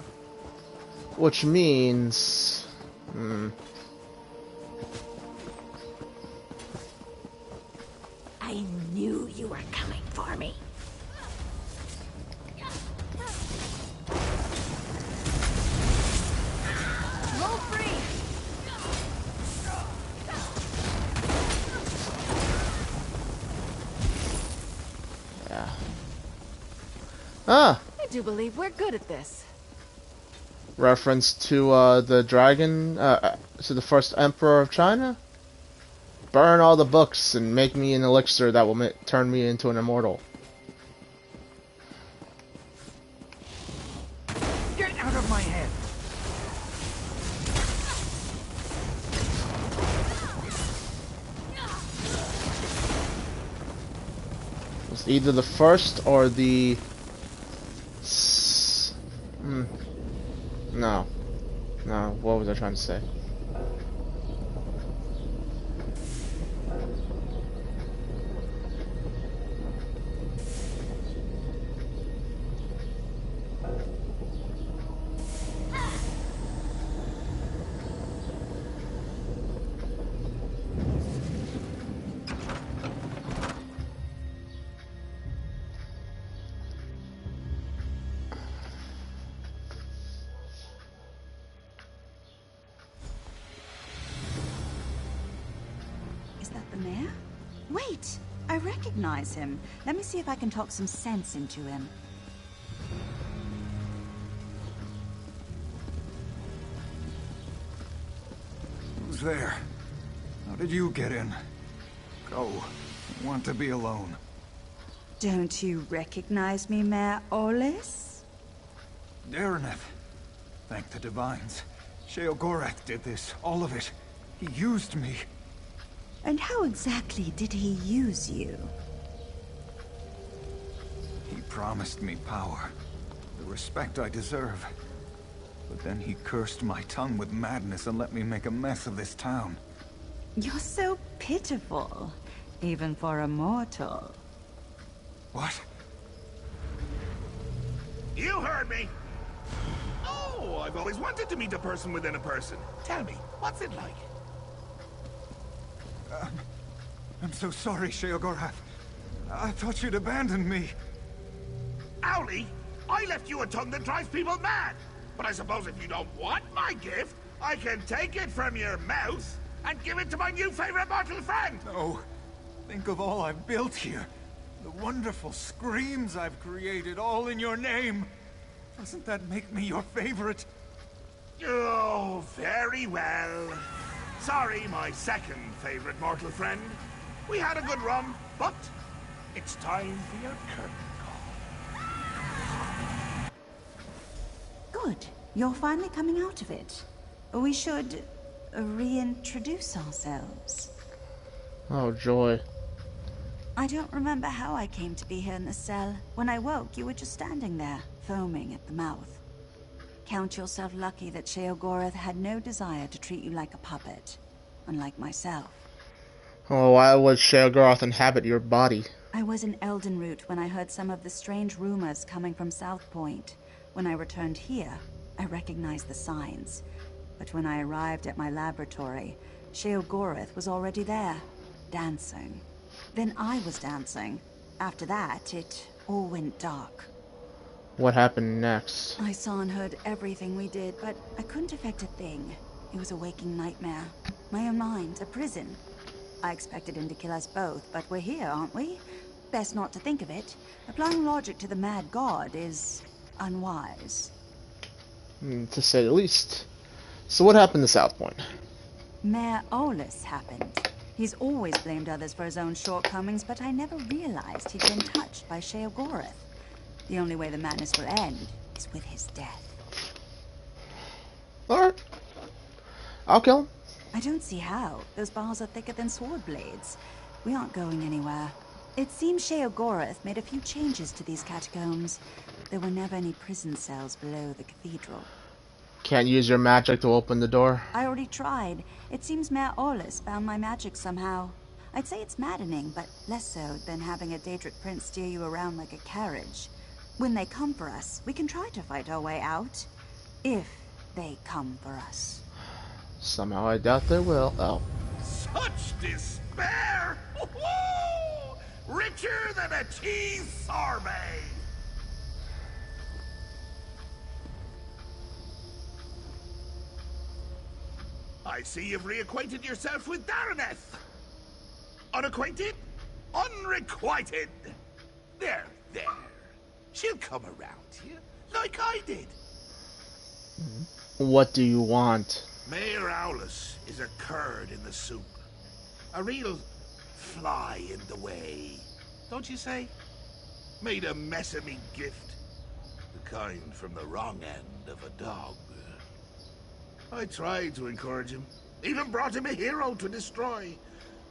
which means. I knew you were coming for me. Roll free! Yeah. Ah! I do believe we're good at this. Reference to the dragon, to the first emperor of China? Burn all the books and make me an elixir that will turn me into an immortal. Get out of my head! It's either the first or the... No. No, what was I trying to say? Wait! I recognize him. Let me see if I can talk some sense into him. Who's there? How did you get in? Go. I want to be alone. Don't you recognize me, Mayor Olis? Dareneth. Thank the Divines. Sheogorath did this. All of it. He used me. And how exactly did he use you? He promised me power. The respect I deserve. But then he cursed my tongue with madness and let me make a mess of this town. You're so pitiful. Even for a mortal. What? You heard me! Oh, I've always wanted to meet a person within a person. Tell me, what's it like? I'm so sorry, Sheogorath. I thought you'd abandoned me. Owlie, I left you a tongue that drives people mad. But I suppose if you don't want my gift, I can take it from your mouth and give it to my new favorite mortal friend. No. Think of all I've built here. The wonderful screams I've created, all in your name. Doesn't that make me your favorite? Oh, very well. Sorry, my second favorite mortal friend. We had a good run, but it's time for your curtain call. Good. You're finally coming out of it. We should reintroduce ourselves. Oh, joy. I don't remember how I came to be here in the cell. When I woke, you were just standing there, foaming at the mouth. Count yourself lucky that Sheogorath had no desire to treat you like a puppet, unlike myself. Oh, why would Sheogorath inhabit your body? I was in Eldenroot when I heard some of the strange rumors coming from South Point. When I returned here, I recognized the signs. But when I arrived at my laboratory, Sheogorath was already there, dancing. Then I was dancing. After that, it all went dark. What happened next? I saw and heard everything we did, but I couldn't affect a thing. It was a waking nightmare. My own mind, a prison. I expected him to kill us both, but we're here, aren't we? Best not to think of it. Applying logic to the mad god is unwise. To say the least. So what happened to South Point? Mayor Olis happened. He's always blamed others for his own shortcomings, but I never realized he'd been touched by Sheogorath. The only way the madness will end is with his death. Alright. I'll kill him. I don't see how. Those bars are thicker than sword blades. We aren't going anywhere. It seems Sheogorath made a few changes to these catacombs. There were never any prison cells below the cathedral. Can't use your magic to open the door? I already tried. It seems Mayor Olis found my magic somehow. I'd say it's maddening, but less so than having a Daedric prince steer you around like a carriage. When they come for us, we can try to fight our way out. If they come for us. Somehow I doubt they will. Oh. Such despair! Richer than a cheese sorbet! I see you've reacquainted yourself with Dareneth. Unacquainted? Unrequited! There. She'll come around here, like I did. What do you want? Mayor Owlis is a curd in the soup. A real fly in the way, don't you say? Made a mess of me gift. The kind from the wrong end of a dog. I tried to encourage him. Even brought him a hero to destroy.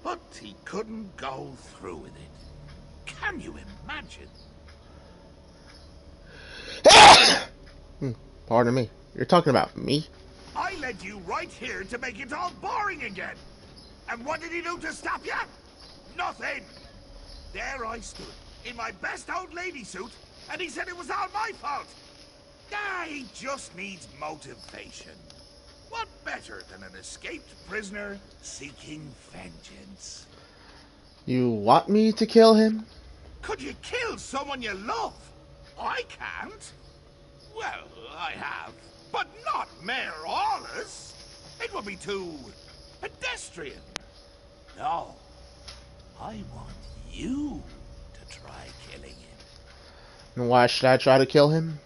But he couldn't go through with it. Can you imagine? Pardon me. You're talking about me? I led you right here to make it all boring again. And what did he do to stop you? Nothing. There I stood, in my best old lady suit, and he said it was all my fault. Ah, he just needs motivation. What better than an escaped prisoner seeking vengeance? You want me to kill him? Could you kill someone you love? I can't. Well, I have, but not Mayor Awless. It would be too pedestrian. No, I want you to try killing him. And why should I try to kill him?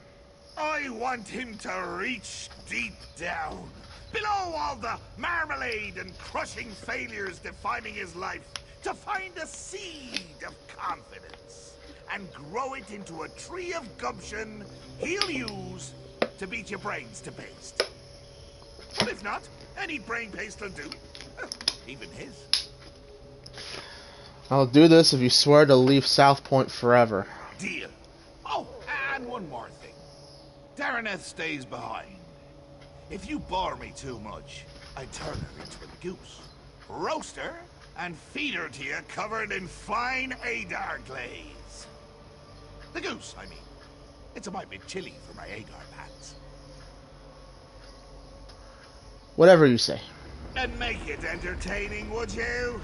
I want him to reach deep down, below all the marmalade and crushing failures defining his life, to find a seed of confidence and grow it into a tree of gumption he'll use to beat your brains to paste. But if not, any brain paste will do. Even his. I'll do this if you swear to leave South Point forever. Deal. Oh, and one more thing. Dareneth stays behind. If you bore me too much, I turn her into a goose, roast her, and feed her to you covered in fine Adar glaze. The goose, I mean. It's a mite bit chilly for my Adar pants. Whatever you say. And make it entertaining, would you?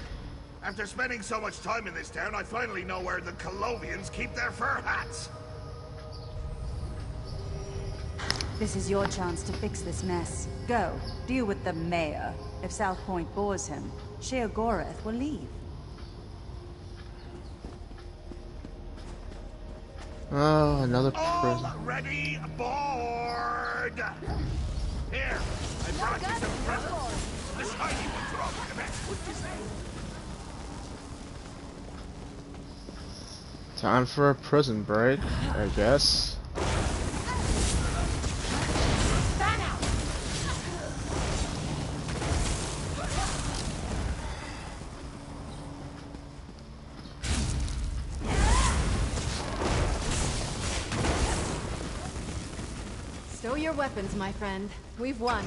After spending so much time in this town, I finally know where the Colovians keep their fur hats. This is your chance to fix this mess. Go, deal with the mayor. If South Point bores him, Sheogorath will leave. Oh, another prison. Already aboard! Here, I brought you some presents. The shiny ones are always the best, wouldn't you say? Time for a prison break, I guess. Stow your weapons, my friend. We've won.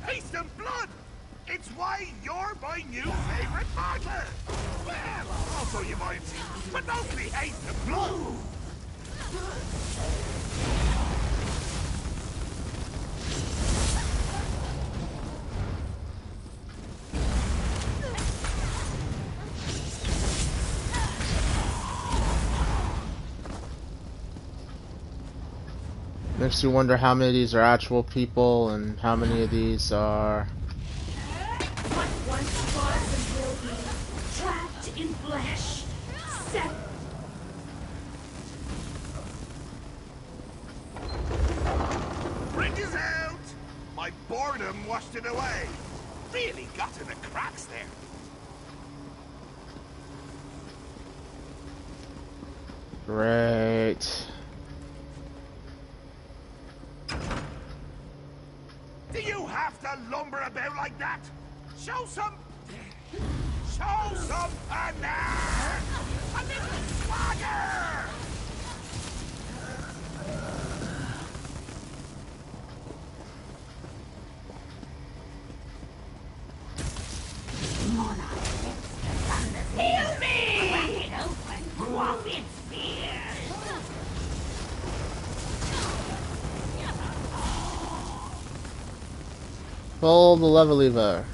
Haste and blood! It's why you're my new favorite martyr! Well, also you might see, but mostly haste and blood! Makes you wonder how many of these are actual people and how many of these are... What once was and will be, trapped in flesh, set. Bridges out! My boredom washed it away. Really got to the cracks there. Great. Do you have to lumber about like that? Show some panache! A little swagger! Heal me! Crack it open, quaff its fear. Pull the lever lever.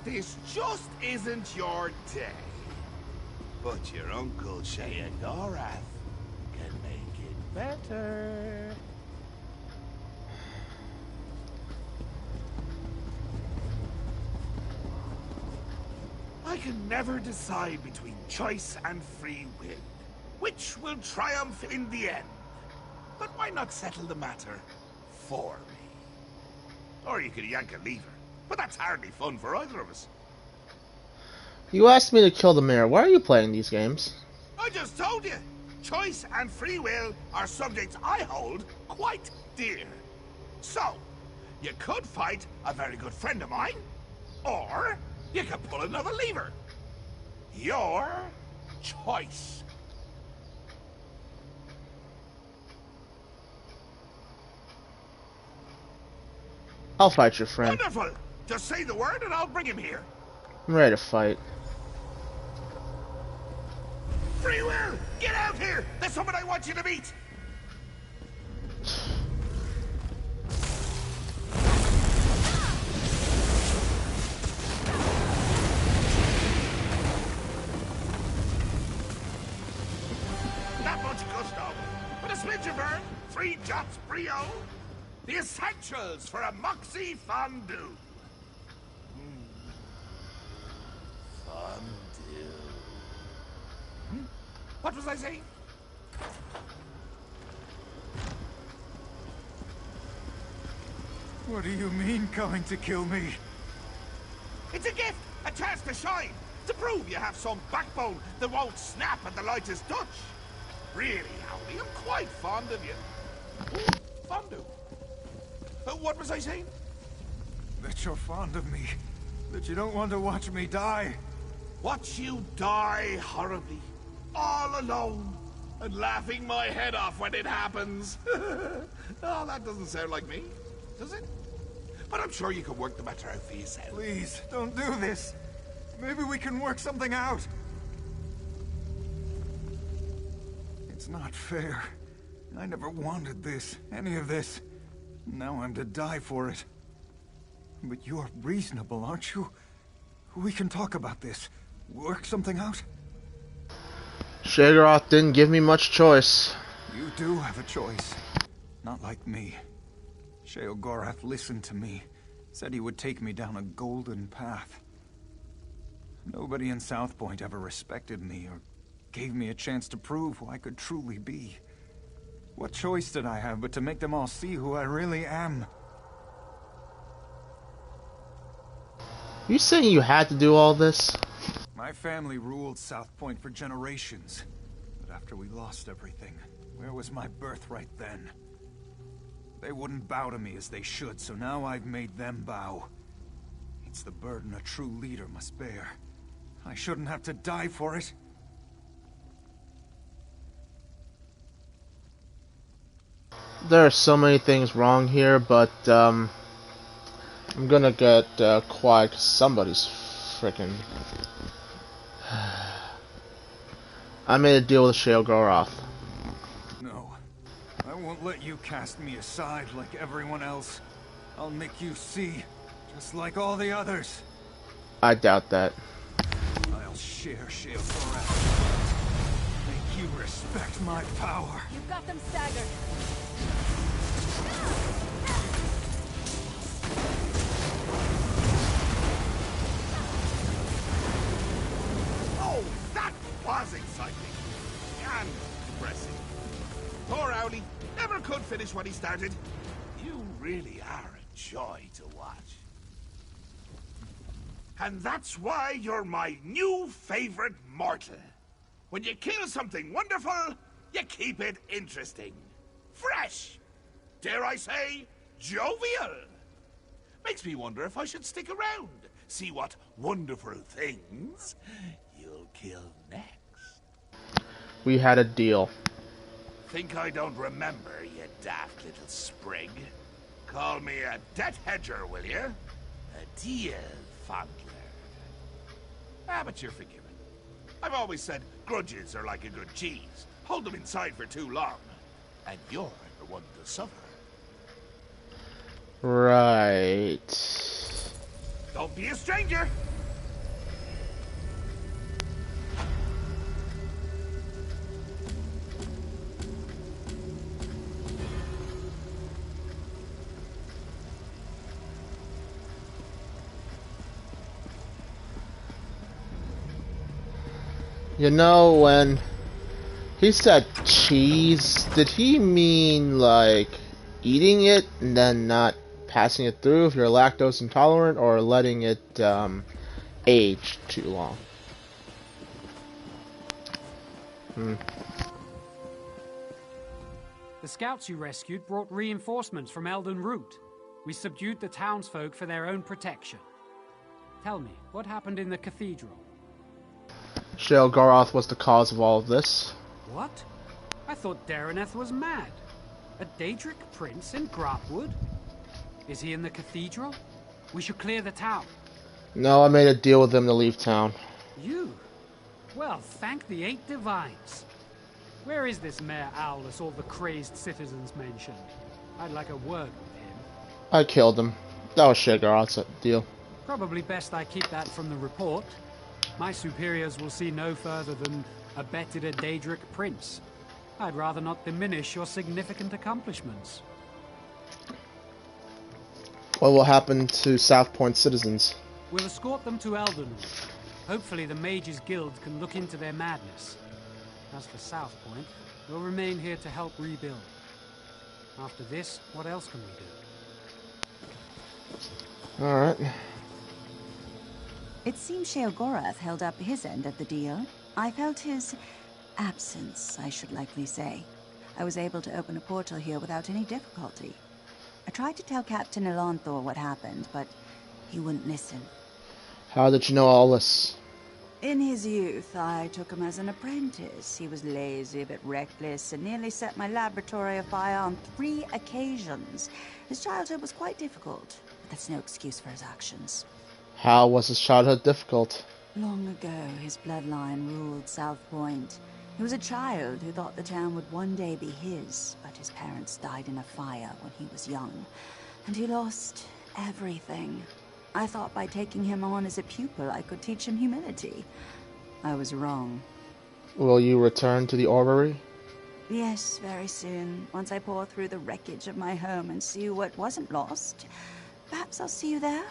This just isn't your day. But your Uncle Sheogorath can make it better. I can never decide between choice and free will. Which will triumph in the end? But why not settle the matter for me? Or you could yank a lever. But that's hardly fun for either of us. You asked me to kill the mayor. Why are you playing these games? I just told you. Choice and free will are subjects I hold quite dear. So, you could fight a very good friend of mine, or you could pull another lever. Your choice. I'll fight your friend. Wonderful! Just say the word and I'll bring him here. I'm ready to fight. Free will! Get out here! There's someone I want you to meet! Not much gusto, but a smidge of burn, 3 jots brio, the essentials for a moxie fondue. Fondue. What was I saying? What do you mean, coming to kill me? It's a gift! A chance to shine! To prove you have some backbone that won't snap at the lightest touch! Really, Howley, I'm quite fond of you. Ooh, fondue. What was I saying? That you're fond of me. That you don't want to watch me die. Watch you die horribly. All alone. And laughing my head off when it happens. Oh, that doesn't sound like me, does it? But I'm sure you can work the matter out for yourself. Please, don't do this. Maybe we can work something out. It's not fair. I never wanted this, any of this. Now I'm to die for it. But you're reasonable, aren't you? We can talk about this. Work something out. Sheogorath didn't give me much choice. You do have a choice. Not like me. Sheogorath listened to me. Said he would take me down a golden path. Nobody in South Point ever respected me or gave me a chance to prove who I could truly be. What choice did I have but to make them all see who I really am? You saying you had to do all this? My family ruled South Point for generations. But after we lost everything, where was my birthright then? They wouldn't bow to me as they should, so now I've made them bow. It's the burden a true leader must bear. I shouldn't have to die for it. There are so many things wrong here, but I'm gonna get quiet 'cause somebody's frickin'. I made a deal with Sheogorath. No, I won't let you cast me aside like everyone else. I'll make you see, just like all the others. I doubt that. I'll share Sheogorath. Make you respect my power. You've got them staggered. Oh, that was exciting. And depressing. Poor Owly never could finish what he started. You really are a joy to watch. And that's why you're my new favorite mortal. When you kill something wonderful, you keep it interesting. Fresh. Dare I say, jovial. Makes me wonder if I should stick around. See what wonderful things you'll kill next. We had a deal. Think I don't remember, you daft little sprig. Call me a debt hedger, will you? A deal fondler. Ah, but you're forgiven. I've always said grudges are like a good cheese. Hold them inside for too long, and you're the one to suffer. Right. Don't be a stranger. You know, when He said cheese. Did he mean like eating it and then not passing it through if you're lactose intolerant, or letting it age too long? The scouts you rescued brought reinforcements from Elden Root. We subdued the townsfolk for their own protection. Tell me, what happened in the cathedral? Sheogorath was the cause of all of this. What? I thought Dareneth was mad. A Daedric prince in Graupwood? Is he in the cathedral? We should clear the town. No, I made a deal with him to leave town. You? Well, thank the 8 divines. Where is this Mayor Owlus all the crazed citizens mentioned? I'd like a word with him. I killed him. That was Sheogorath's deal. Probably best I keep that from the report. My superiors will see no further than abetted a Daedric prince. I'd rather not diminish your significant accomplishments. What will happen to South Point citizens? We'll escort them to Eldenwood. Hopefully the Mages Guild can look into their madness. As for South Point, we'll remain here to help rebuild. After this, what else can we do? Alright. It seems Sheogorath held up his end of the deal. I felt his absence, I should likely say. I was able to open a portal here without any difficulty. I tried to tell Captain Elanthor what happened, but he wouldn't listen. How did you know all this? In his youth, I took him as an apprentice. He was lazy, a bit reckless, and nearly set my laboratory afire on 3 occasions. His childhood was quite difficult, but that's no excuse for his actions. How was his childhood difficult? Long ago, his bloodline ruled South Point. He was a child who thought the town would one day be his, but his parents died in a fire when he was young, and he lost everything. I thought by taking him on as a pupil, I could teach him humility. I was wrong. Will you return to the Orrery? Yes, very soon. Once I pour through the wreckage of my home and see what wasn't lost. Perhaps I'll see you there?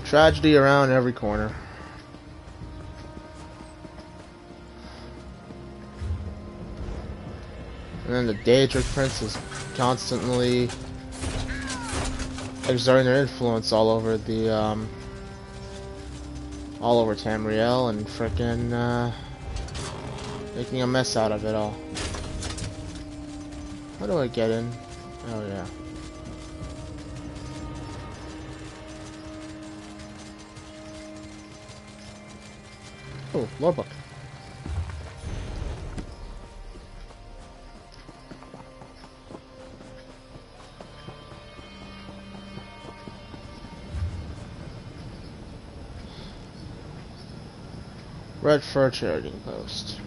Tragedy around every corner. And then the Daedric Prince is constantly exerting their influence all over the, all over Tamriel, and frickin', making a mess out of it all. How do I get in? Oh, yeah. Oh, lore book. Red Fur Trading Post.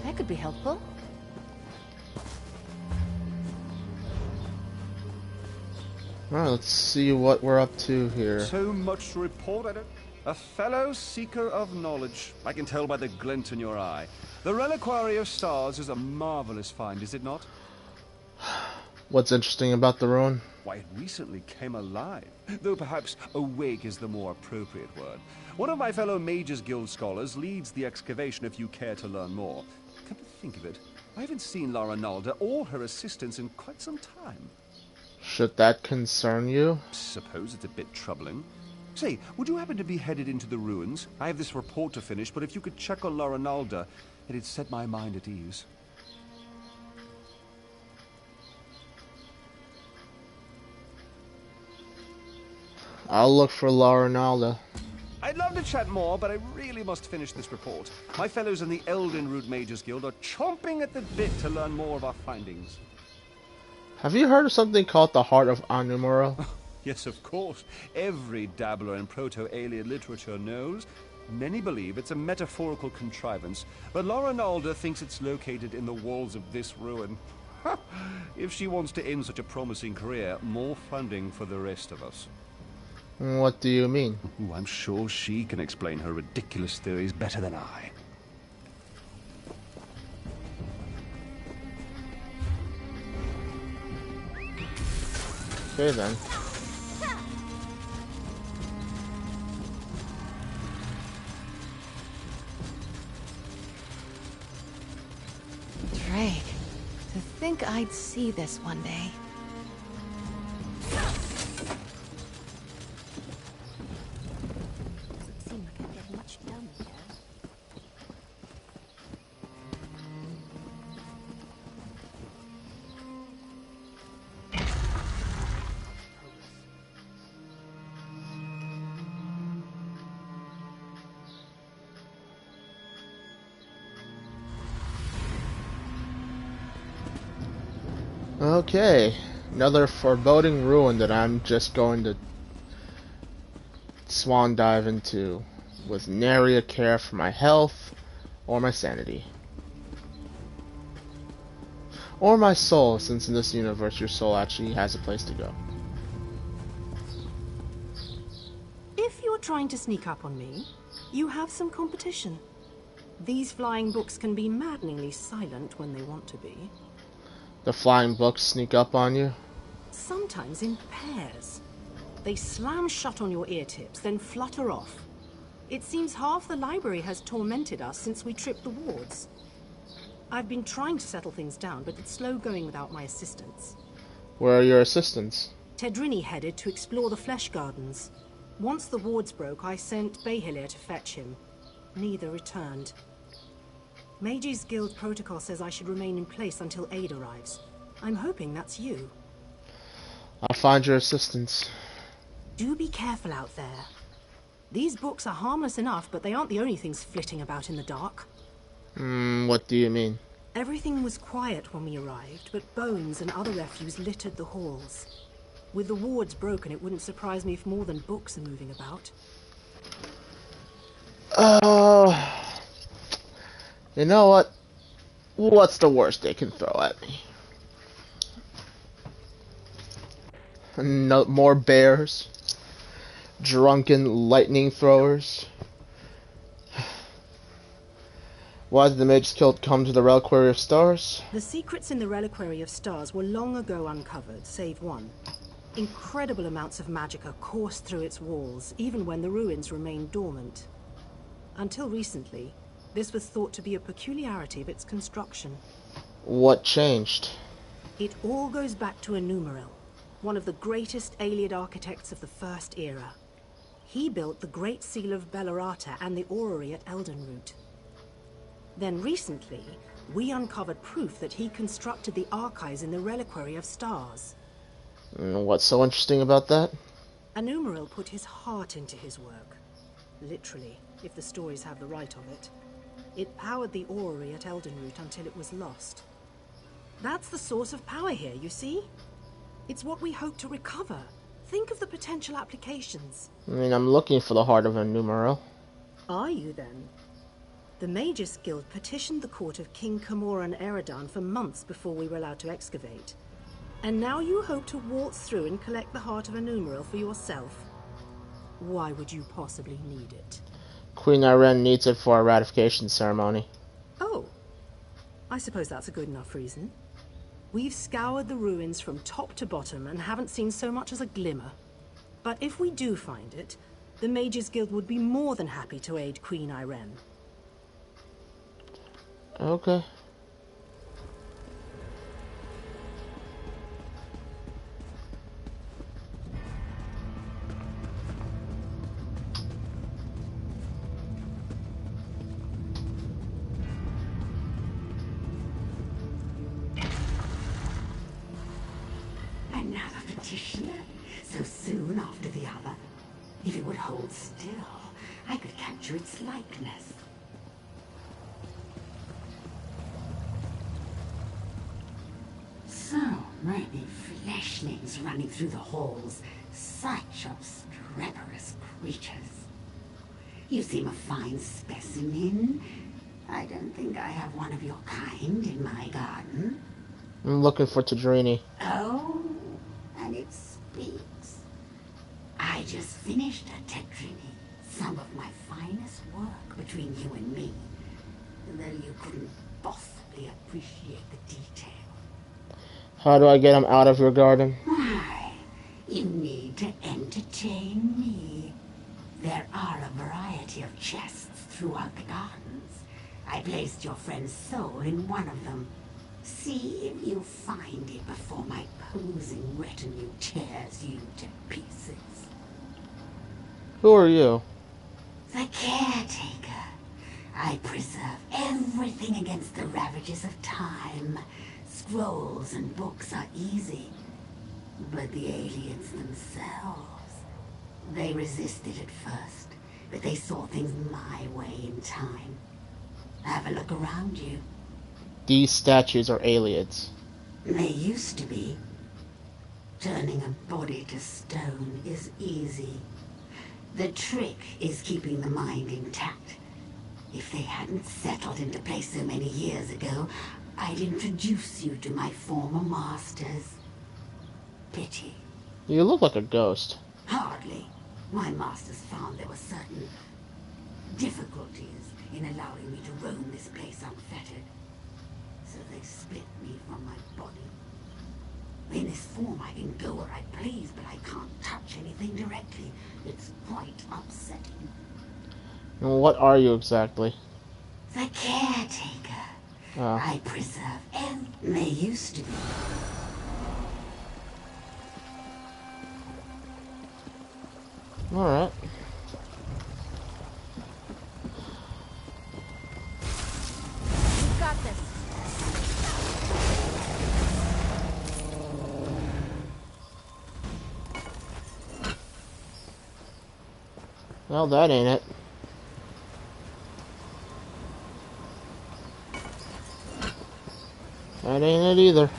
That could be helpful. Alright, let's see what we're up to here. So much to report, Edit. A fellow seeker of knowledge. I can tell by the glint in your eye. The Reliquary of Stars is a marvelous find, is it not? What's interesting about the ruin? Why, it recently came alive. Though perhaps awake is the more appropriate word. One of my fellow Mages Guild scholars leads the excavation if you care to learn more. Come to think of it, I haven't seen Lara Nalda or her assistants in quite some time. Should that concern you? Suppose it's a bit troubling. Say, would you happen to be headed into the ruins? I have this report to finish, but if you could check on Lara Nalda, it'd set my mind at ease. I'll look for Lara Nalda. I I'd love to chat more, but I really must finish this report. My fellows in the Eldenroot Mages Guild are chomping at the bit to learn more of our findings. Have you heard of something called the Heart of Anumaril? Yes, of course. Every dabbler in Proto-Alien literature knows. Many believe it's a metaphorical contrivance, but Laura Nalder thinks it's located in the walls of this ruin. If she wants to end such a promising career, more funding for the rest of us. What do you mean? Ooh, I'm sure she can explain her ridiculous theories better than I. Okay then. Drake, to think I'd see this one day. Doesn't seem like I get much done here. Okay, another foreboding ruin that I'm just going to swan dive into with nary a care for my health or my sanity. Or my soul, since in this universe your soul actually has a place to go. If you're trying to sneak up on me, you have some competition. These flying books can be maddeningly silent when they want to be. The flying books sneak up on you? Sometimes in pairs. They slam shut on your ear tips, then flutter off. It seems half the library has tormented us since we tripped the wards. I've been trying to settle things down, but it's slow going without my assistance. Where are your assistants? Tedrini headed to explore the Flesh Gardens. Once the wards broke, I sent Behilir to fetch him. Neither returned. Mages Guild protocol says I should remain in place until aid arrives. I'm hoping that's you. I'll find your assistants. Do be careful out there. These books are harmless enough, but they aren't the only things flitting about in the dark. What do you mean? Everything was quiet when we arrived, but bones and other refuse littered the halls. With the wards broken, it wouldn't surprise me if more than books are moving about. You know what? What's the worst they can throw at me? No more bears? Drunken lightning throwers? Why did the Mages Guild come to the Reliquary of Stars? The secrets in the Reliquary of Stars were long ago uncovered, save one. Incredible amounts of magicka coursed through its walls, even when the ruins remained dormant. Until recently, this was thought to be a peculiarity of its construction. What changed? It all goes back to Anumaril, one of the greatest Ayleid architects of the First Era. He built the Great Seal of Bellerata and the orrery at Eldenroot. Then recently, we uncovered proof that he constructed the archives in the Reliquary of Stars. What's so interesting about that? Anumaril put his heart into his work. Literally, if the stories have the right of it. It powered the orrery at Eldenroot until it was lost. That's the source of power here, you see? It's what we hope to recover. Think of the potential applications. I'm looking for the heart of Anumaril. Are you, then? The Mages Guild petitioned the court of King Camoran Eridan for months before we were allowed to excavate. And now you hope to waltz through and collect the heart of Anumaril for yourself. Why would you possibly need it? Queen Irene needs it for a ratification ceremony. Oh, I suppose that's a good enough reason. We've scoured the ruins from top to bottom and haven't seen so much as a glimmer. But if we do find it, the Mages Guild would be more than happy to aid Queen Irene. Okay. Another petitioner, so soon after the other. If it would hold still, to its likeness. So many fleshlings running through the halls. Such obstreperous creatures. You seem a fine specimen. I don't think I have one of your kind in my garden. I'm looking for Tadrini. Oh, and it speaks. I just finished a Tadrini, some of my finest work between you and me, though you couldn't possibly appreciate the detail. How do I get him out of your garden? Why, you need to entertain me. There are a variety of chests throughout the gardens. I placed your friend's soul in one of them. See if you find it before my posing retinue tears you to pieces. Who are you? The caretaker. I preserve everything against the ravages of time. Scrolls and books are easy, but the aliens themselves, they resisted at first, but they saw things my way in time. Have a look around you. These statues are aliens. They used to be. Turning a body to stone is easy. The trick is keeping the mind intact. If they hadn't settled into place so many years ago, I'd introduce you to my former masters. Pity. You look like a ghost. Hardly. My masters found there were certain difficulties in allowing me to roam this place unfettered. So they split me from my body. In this form I can go where I please, but I can't touch anything directly. It's quite upsetting. And what are you exactly? The caretaker. I preserve everything they used to be. Alright. You've got this. Well, that ain't it. That ain't it either.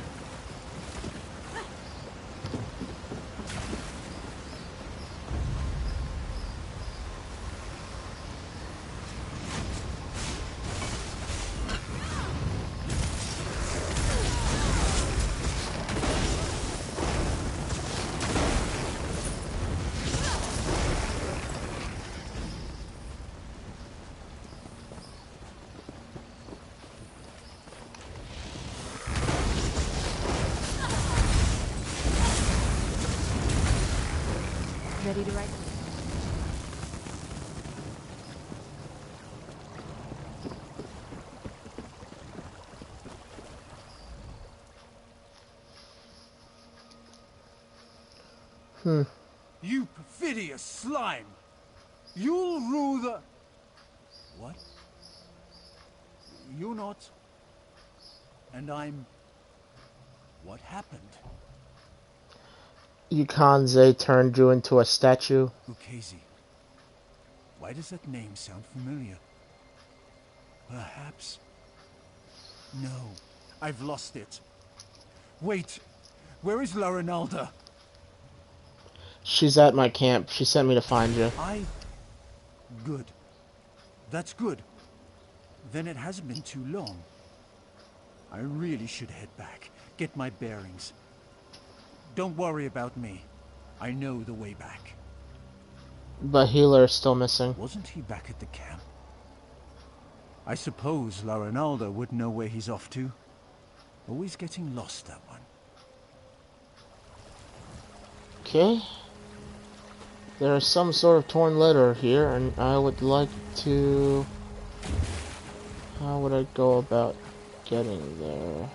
Ready to write? You perfidious slime! You'll rule the... What? You're not... And I'm... What happened? Yukanze turned you into a statue. Ukezi. Why does that name sound familiar? Perhaps... No, I've lost it. Wait, where is La Ronalda? She's at my camp. She sent me to find you. Good. That's good. Then it hasn't been too long. I really should head back, get my bearings. Don't worry about me. I know the way back. But Healer is still missing. Wasn't he back at the camp? I suppose La Ronalda would know where he's off to. Always getting lost, that one. Okay. There is some sort of torn letter here, and I would like to... How would I go about getting there?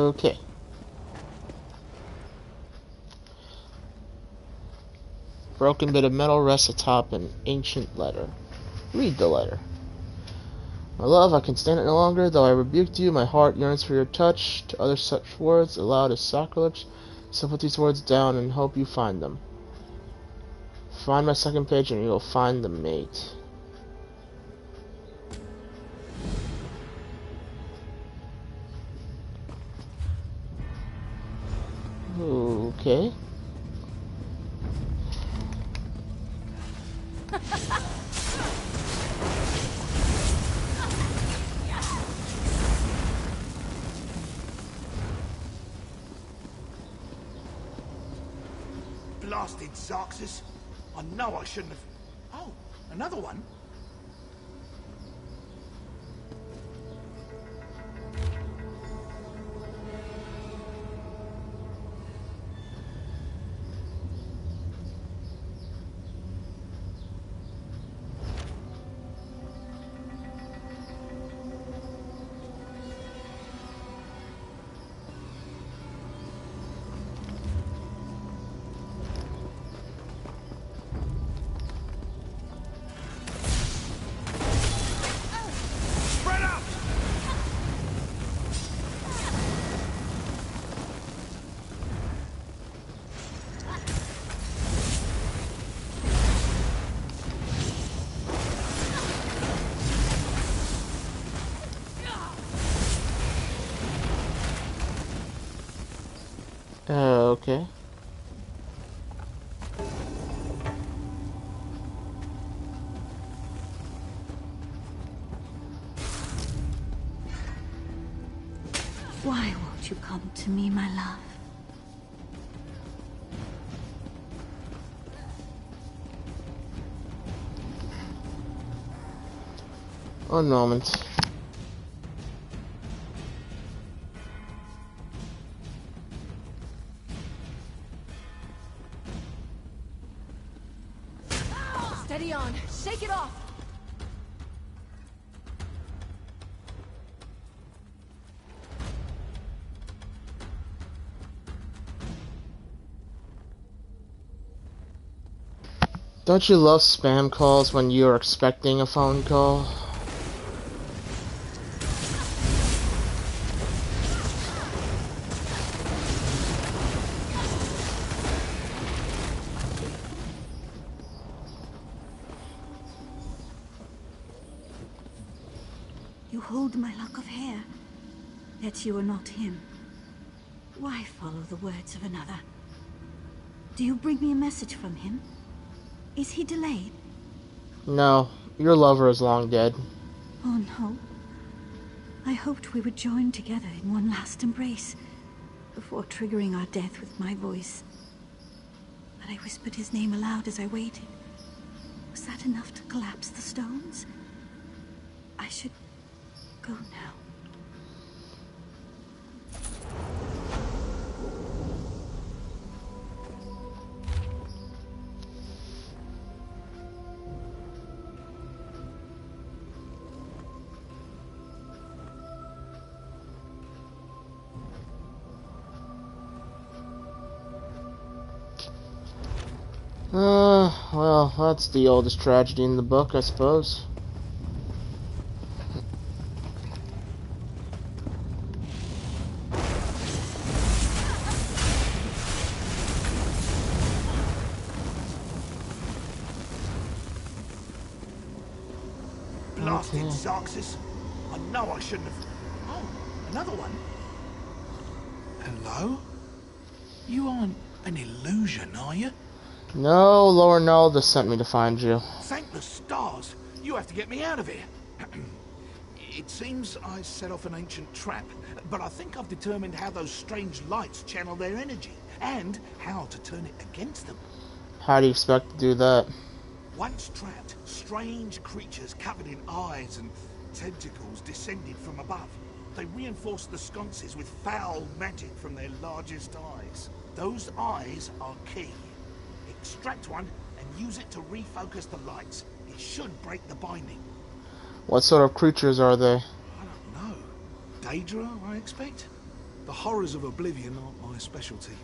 Okay. Broken bit of metal rests atop an ancient letter. Read the letter. My love, I can stand it no longer. Though I rebuked you, my heart yearns for your touch. To utter such words aloud as sacrilege. So put these words down and hope you find them. Find my second page and you will find the mate. Okay. Blasted Xarxes! I know I shouldn't have... Oh, another one? Okay. Why won't you come to me, my love? One moment. Steady on. Shake it off. Don't you love spam calls when you're expecting a phone call? You hold my lock of hair, yet you are not him. Why follow the words of another? Do you bring me a message from him? Is he delayed? No, your lover is long dead. Oh no. I hoped we would join together in one last embrace, before triggering our death with my voice. But I whispered his name aloud as I waited. Was that enough to collapse the stones? I should go now. Well, that's the oldest tragedy in the book, I suppose. Blasted Xarxes! I know I shouldn't have... Oh, another one? Hello? You aren't an illusion, are you? No, Lord Nalda sent me to find you. Thank the stars! You have to get me out of here. It seems I set off an ancient trap, but I think I've determined how those strange lights channel their energy, and how to turn it against them. How do you expect to do that? Once trapped, strange creatures covered in eyes and tentacles descended from above. They reinforced the sconces with foul magic from their largest eyes. Those eyes are key. Extract one and use it to refocus the lights. It should break the binding. What sort of creatures are they? I don't know. Daedra, I expect? The horrors of Oblivion aren't my specialty.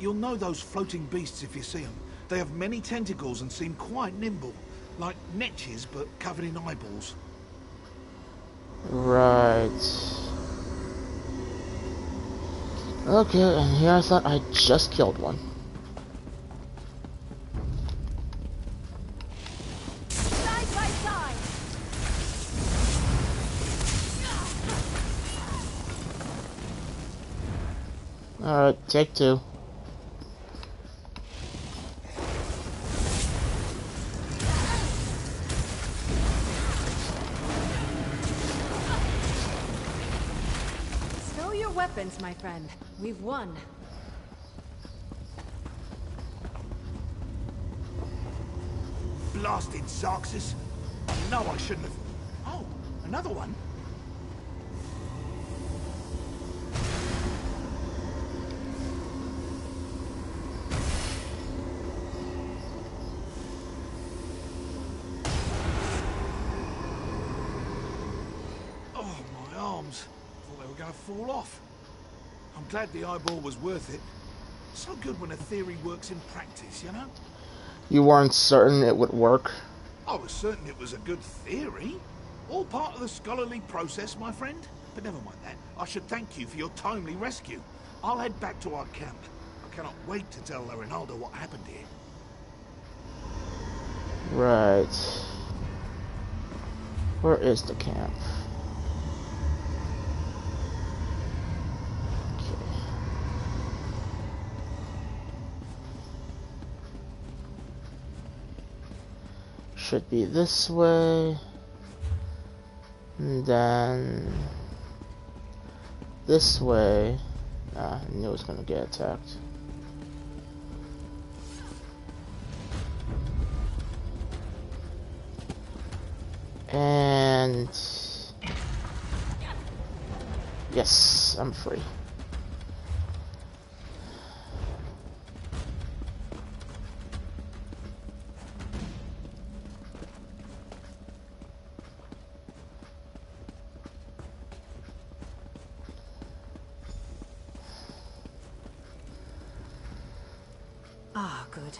You'll know those floating beasts if you see them. They have many tentacles and seem quite nimble, like netches but covered in eyeballs. Right. Okay, and here I thought I just killed one. Side by side. Alright, take two. Stow your weapons, my friend. We've won. Blasted Zarxus. No, I shouldn't have. Oh, another one? Oh, my arms. Thought they were going to fall off. I'm glad the eyeball was worth it. So good when a theory works in practice, you know? You weren't certain it would work? I was certain it was a good theory. All part of the scholarly process, my friend. But never mind that. I should thank you for your timely rescue. I'll head back to our camp. I cannot wait to tell Rinaldo what happened here. Right. Where is the camp? Should be this way, and then this way. I knew it was gonna get attacked. And yes, I'm free. Ah, good.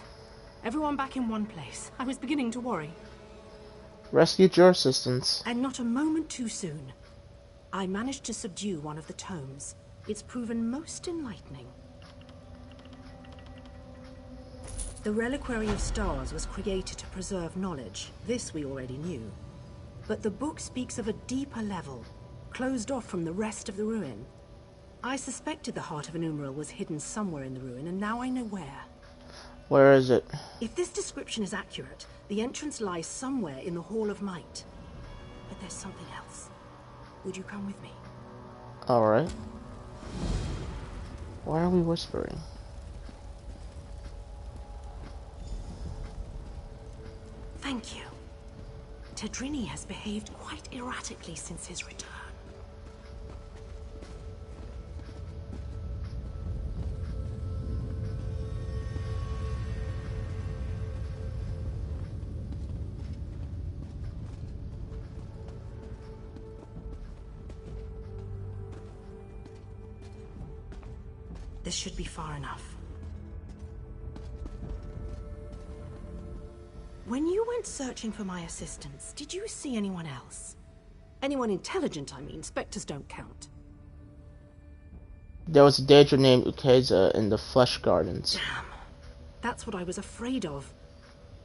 Everyone back in one place. I was beginning to worry. Rescued your assistants. And not a moment too soon. I managed to subdue one of the tomes. It's proven most enlightening. The Reliquary of Stars was created to preserve knowledge. This we already knew. But the book speaks of a deeper level, closed off from the rest of the ruin. I suspected the Heart of Enumeral was hidden somewhere in the ruin, and now I know where. Where is it? If this description is accurate, the entrance lies somewhere in the Hall of Might. But there's something else. Would you come with me? Alright. Why are we whispering? Thank you. Tedrini has behaved quite erratically since his return. This should be far enough. When you went searching for my assistants, did you see anyone else? Anyone intelligent, I mean. Spectres don't count. There was a Daedra named Ukeza in the Flesh Gardens. Damn. That's what I was afraid of.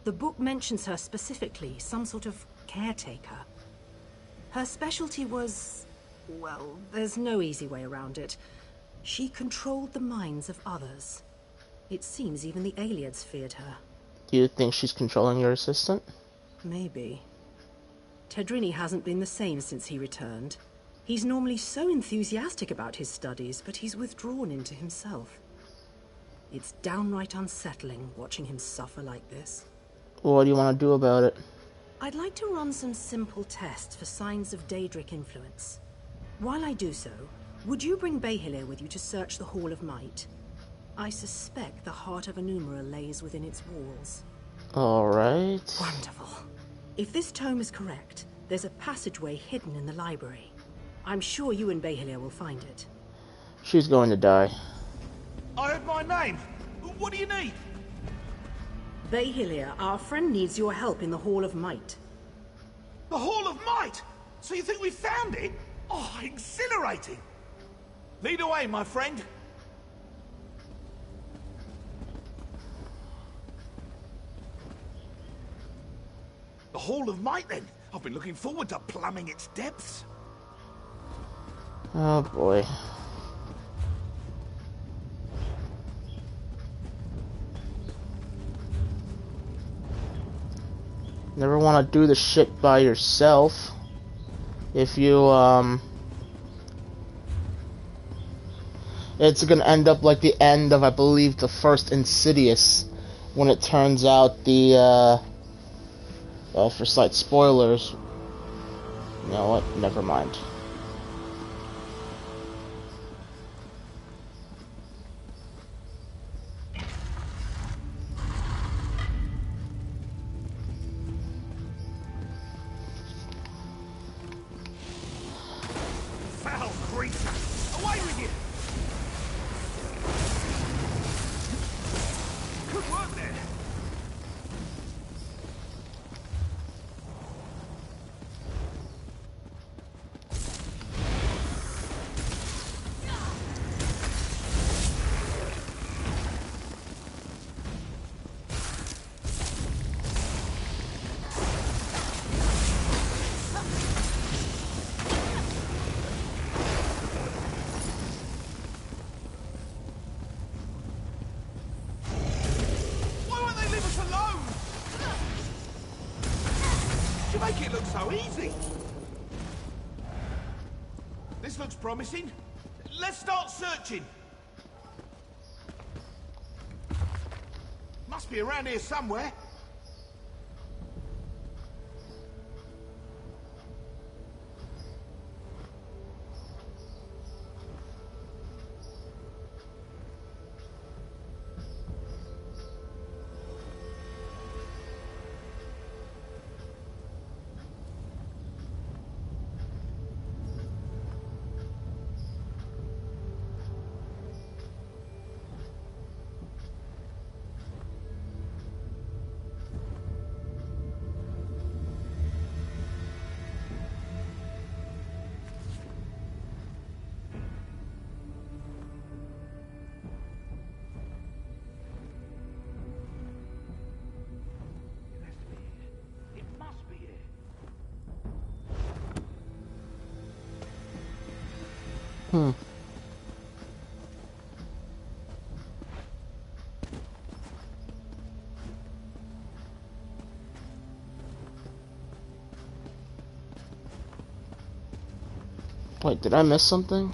The book mentions her specifically, some sort of caretaker. Her specialty was... well, there's no easy way around it. She controlled the minds of others. It seems even the Ayleids feared her. Do you think she's controlling your assistant? Maybe. Tedrini hasn't been the same since he returned. He's normally so enthusiastic about his studies, but he's withdrawn into himself. It's downright unsettling watching him suffer like this. What do you want to do about it? I'd like to run some simple tests for signs of Daedric influence. While I do so, would you bring Behilir with you to search the Hall of Might? I suspect the Heart of Enumeral lays within its walls. Alright. Wonderful. If this tome is correct, there's a passageway hidden in the library. I'm sure you and Behilir will find it. She's going to die. I heard my name. What do you need? Bahilia, our friend needs your help in the Hall of Might. The Hall of Might? So you think we found it? Oh, exhilarating. Lead away, my friend. The Hall of Might, then? I've been looking forward to plumbing its depths. Oh boy. Never want to do the shit by yourself. If you, it's gonna end up like the end of, I believe, the first Insidious, when it turns out the, well, for slight spoilers, you know what, never mind. Foul creature! Away with you! Good work there! Why won't they leave us alone? You make it look so easy. This looks promising. Let's start searching. Must be around here somewhere. Hmm. Wait, did I miss something?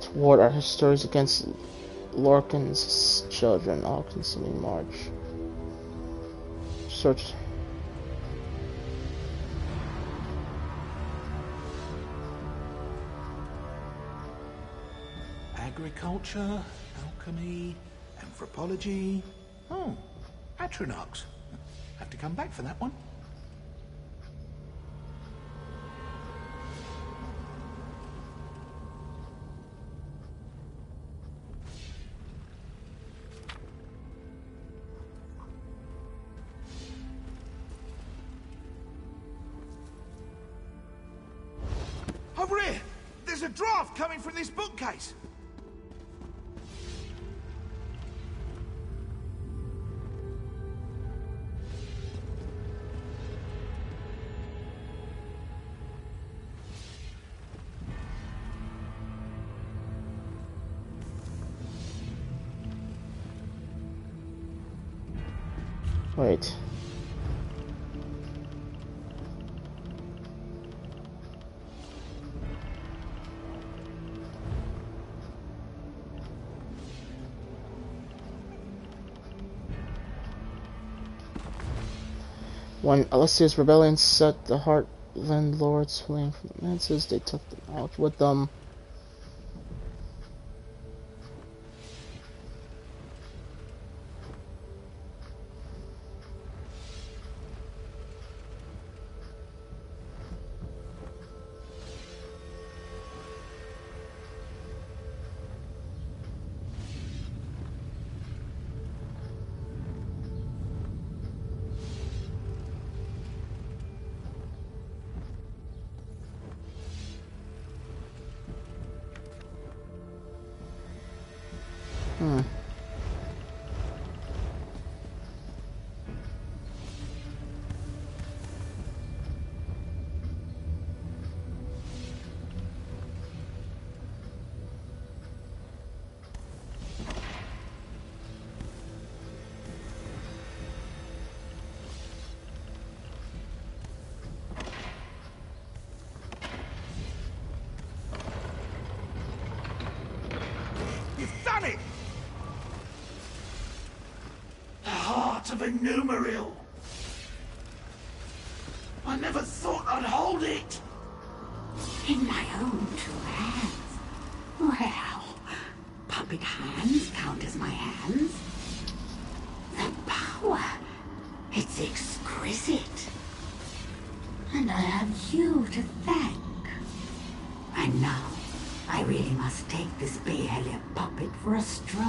Toward our histories against Lorcan's children, all-consuming march. Search. Agriculture, alchemy, anthropology. Oh, Atronachs. Have to come back for that one. Over here! There's a draft coming from this bookcase! Wait. When Alessia's rebellion set the Heartland Lords fleeing from the manses, they took the knowledge with them. heart of Enumeril. I never thought I'd hold it. In my own two hands. Well, puppet hands count as my hands. The power, it's exquisite. And I have you to thank. And now, I really must take this Behelia puppet for a stroll.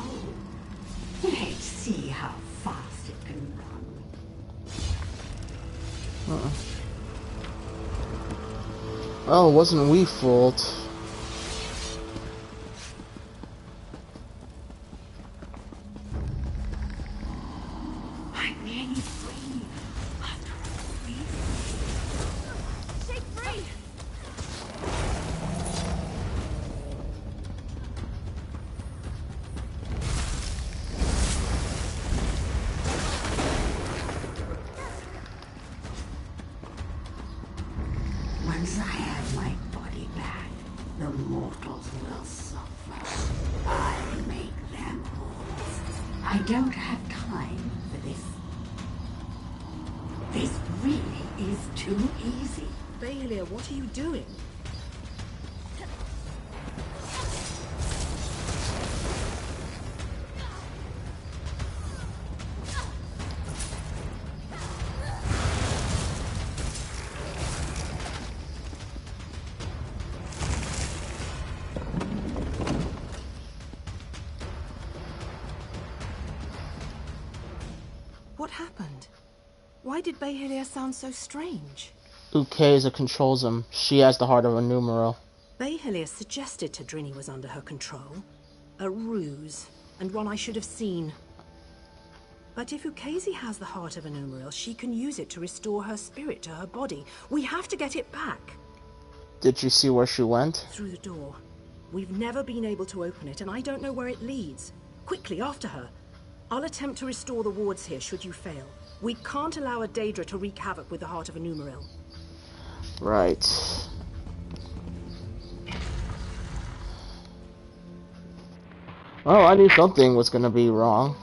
Let's see how fast it can run. Oh, it wasn't we fault. I'm nearly free. After all these. Shake free! Once I have my body back, the mortals will suffer. I'll make them whole. I don't have time for this. This really is too easy. Behelia, what are you doing? What happened? Why did Behelia sound so strange? Ukeza controls him. She has the heart of a numeral. Behelia suggested Tadrini was under her control. A ruse, and one I should have seen. But if Ukezi has the heart of a numeral, she can use it to restore her spirit to her body. We have to get it back. Did you see where she went? Through the door. We've never been able to open it, and I don't know where it leads. Quickly, after her. I'll attempt to restore the wards here, should you fail. We can't allow a Daedra to wreak havoc with the heart of a numeral. Right. Well, I knew something was gonna be wrong.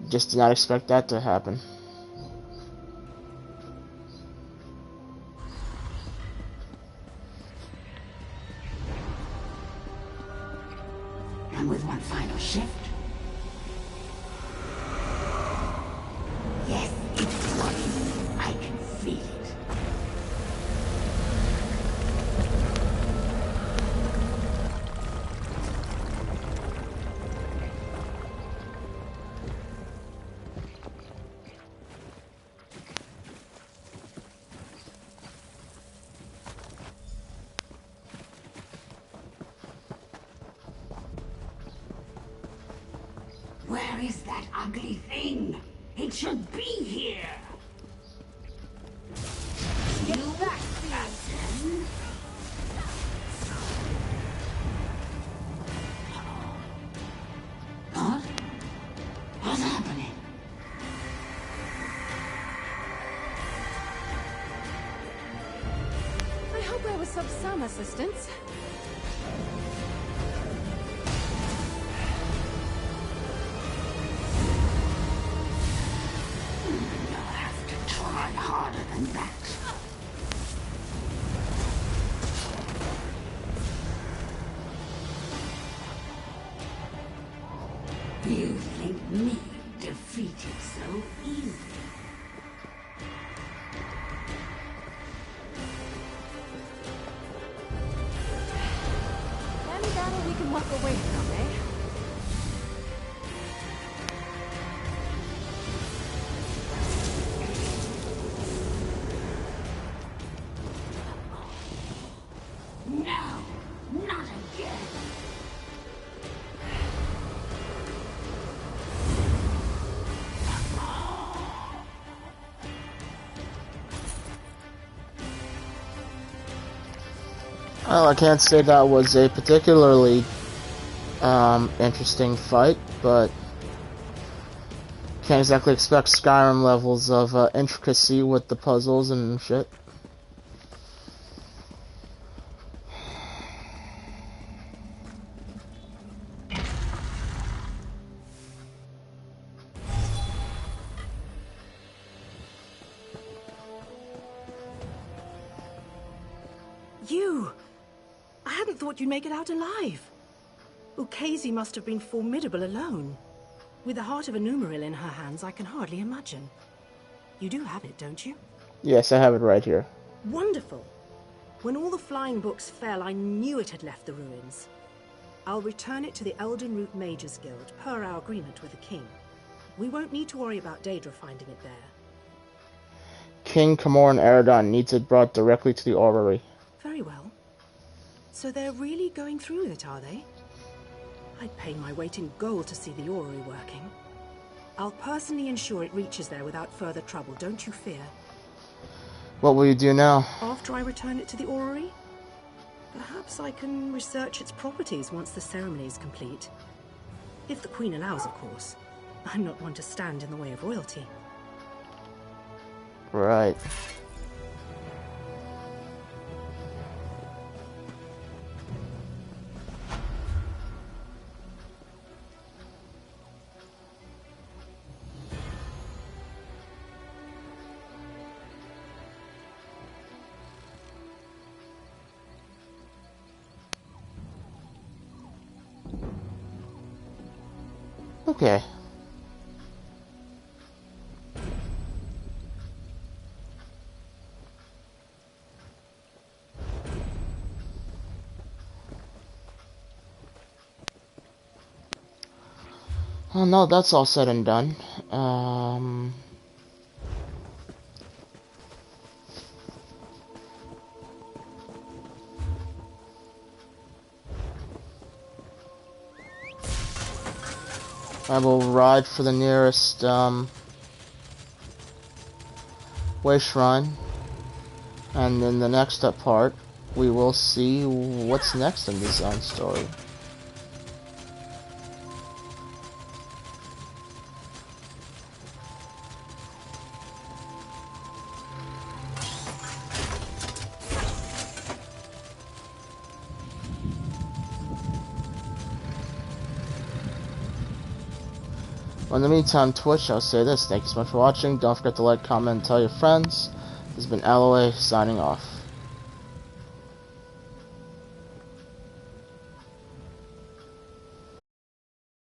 Just did not expect that to happen. And with one final shift. Yes, it's working. I can feel it. Where is that ugly thing? It should be here. Get back, Thieves! What? What's happening? I hope I was of some assistance. You'll have to try harder than that. You think me defeated so easy? Any battle we can walk away from, eh? No, not again. Well, I can't say that was a particularly interesting fight, but can't exactly expect Skyrim levels of intricacy with the puzzles and shit. You! I hadn't thought you'd make it out alive. Ukezi must have been formidable alone. With the heart of a Numeril in her hands, I can hardly imagine. You do have it, don't you? Yes, I have it right here. Wonderful. When all the flying books fell, I knew it had left the ruins. I'll return it to the Elden Root Mages Guild, per our agreement with the king. We won't need to worry about Daedra finding it there. King Camoran Eredon needs it brought directly to the orrery. Very well. So they're really going through with it, are they? I'd pay my weight in gold to see the orrery working. I'll personally ensure it reaches there without further trouble, don't you fear. What will you do now? After I return it to the orrery? Perhaps I can research its properties once the ceremony is complete. If the Queen allows, of course. I'm not one to stand in the way of royalty. Right. Okay. Oh no, that's all said and done. I will ride for the nearest way shrine, and in the next part we will see what's next in the Zone story. In the meantime, Twitch, I'll say this. Thank you so much for watching. Don't forget to like, comment, and tell your friends. This has been Alloway, signing off.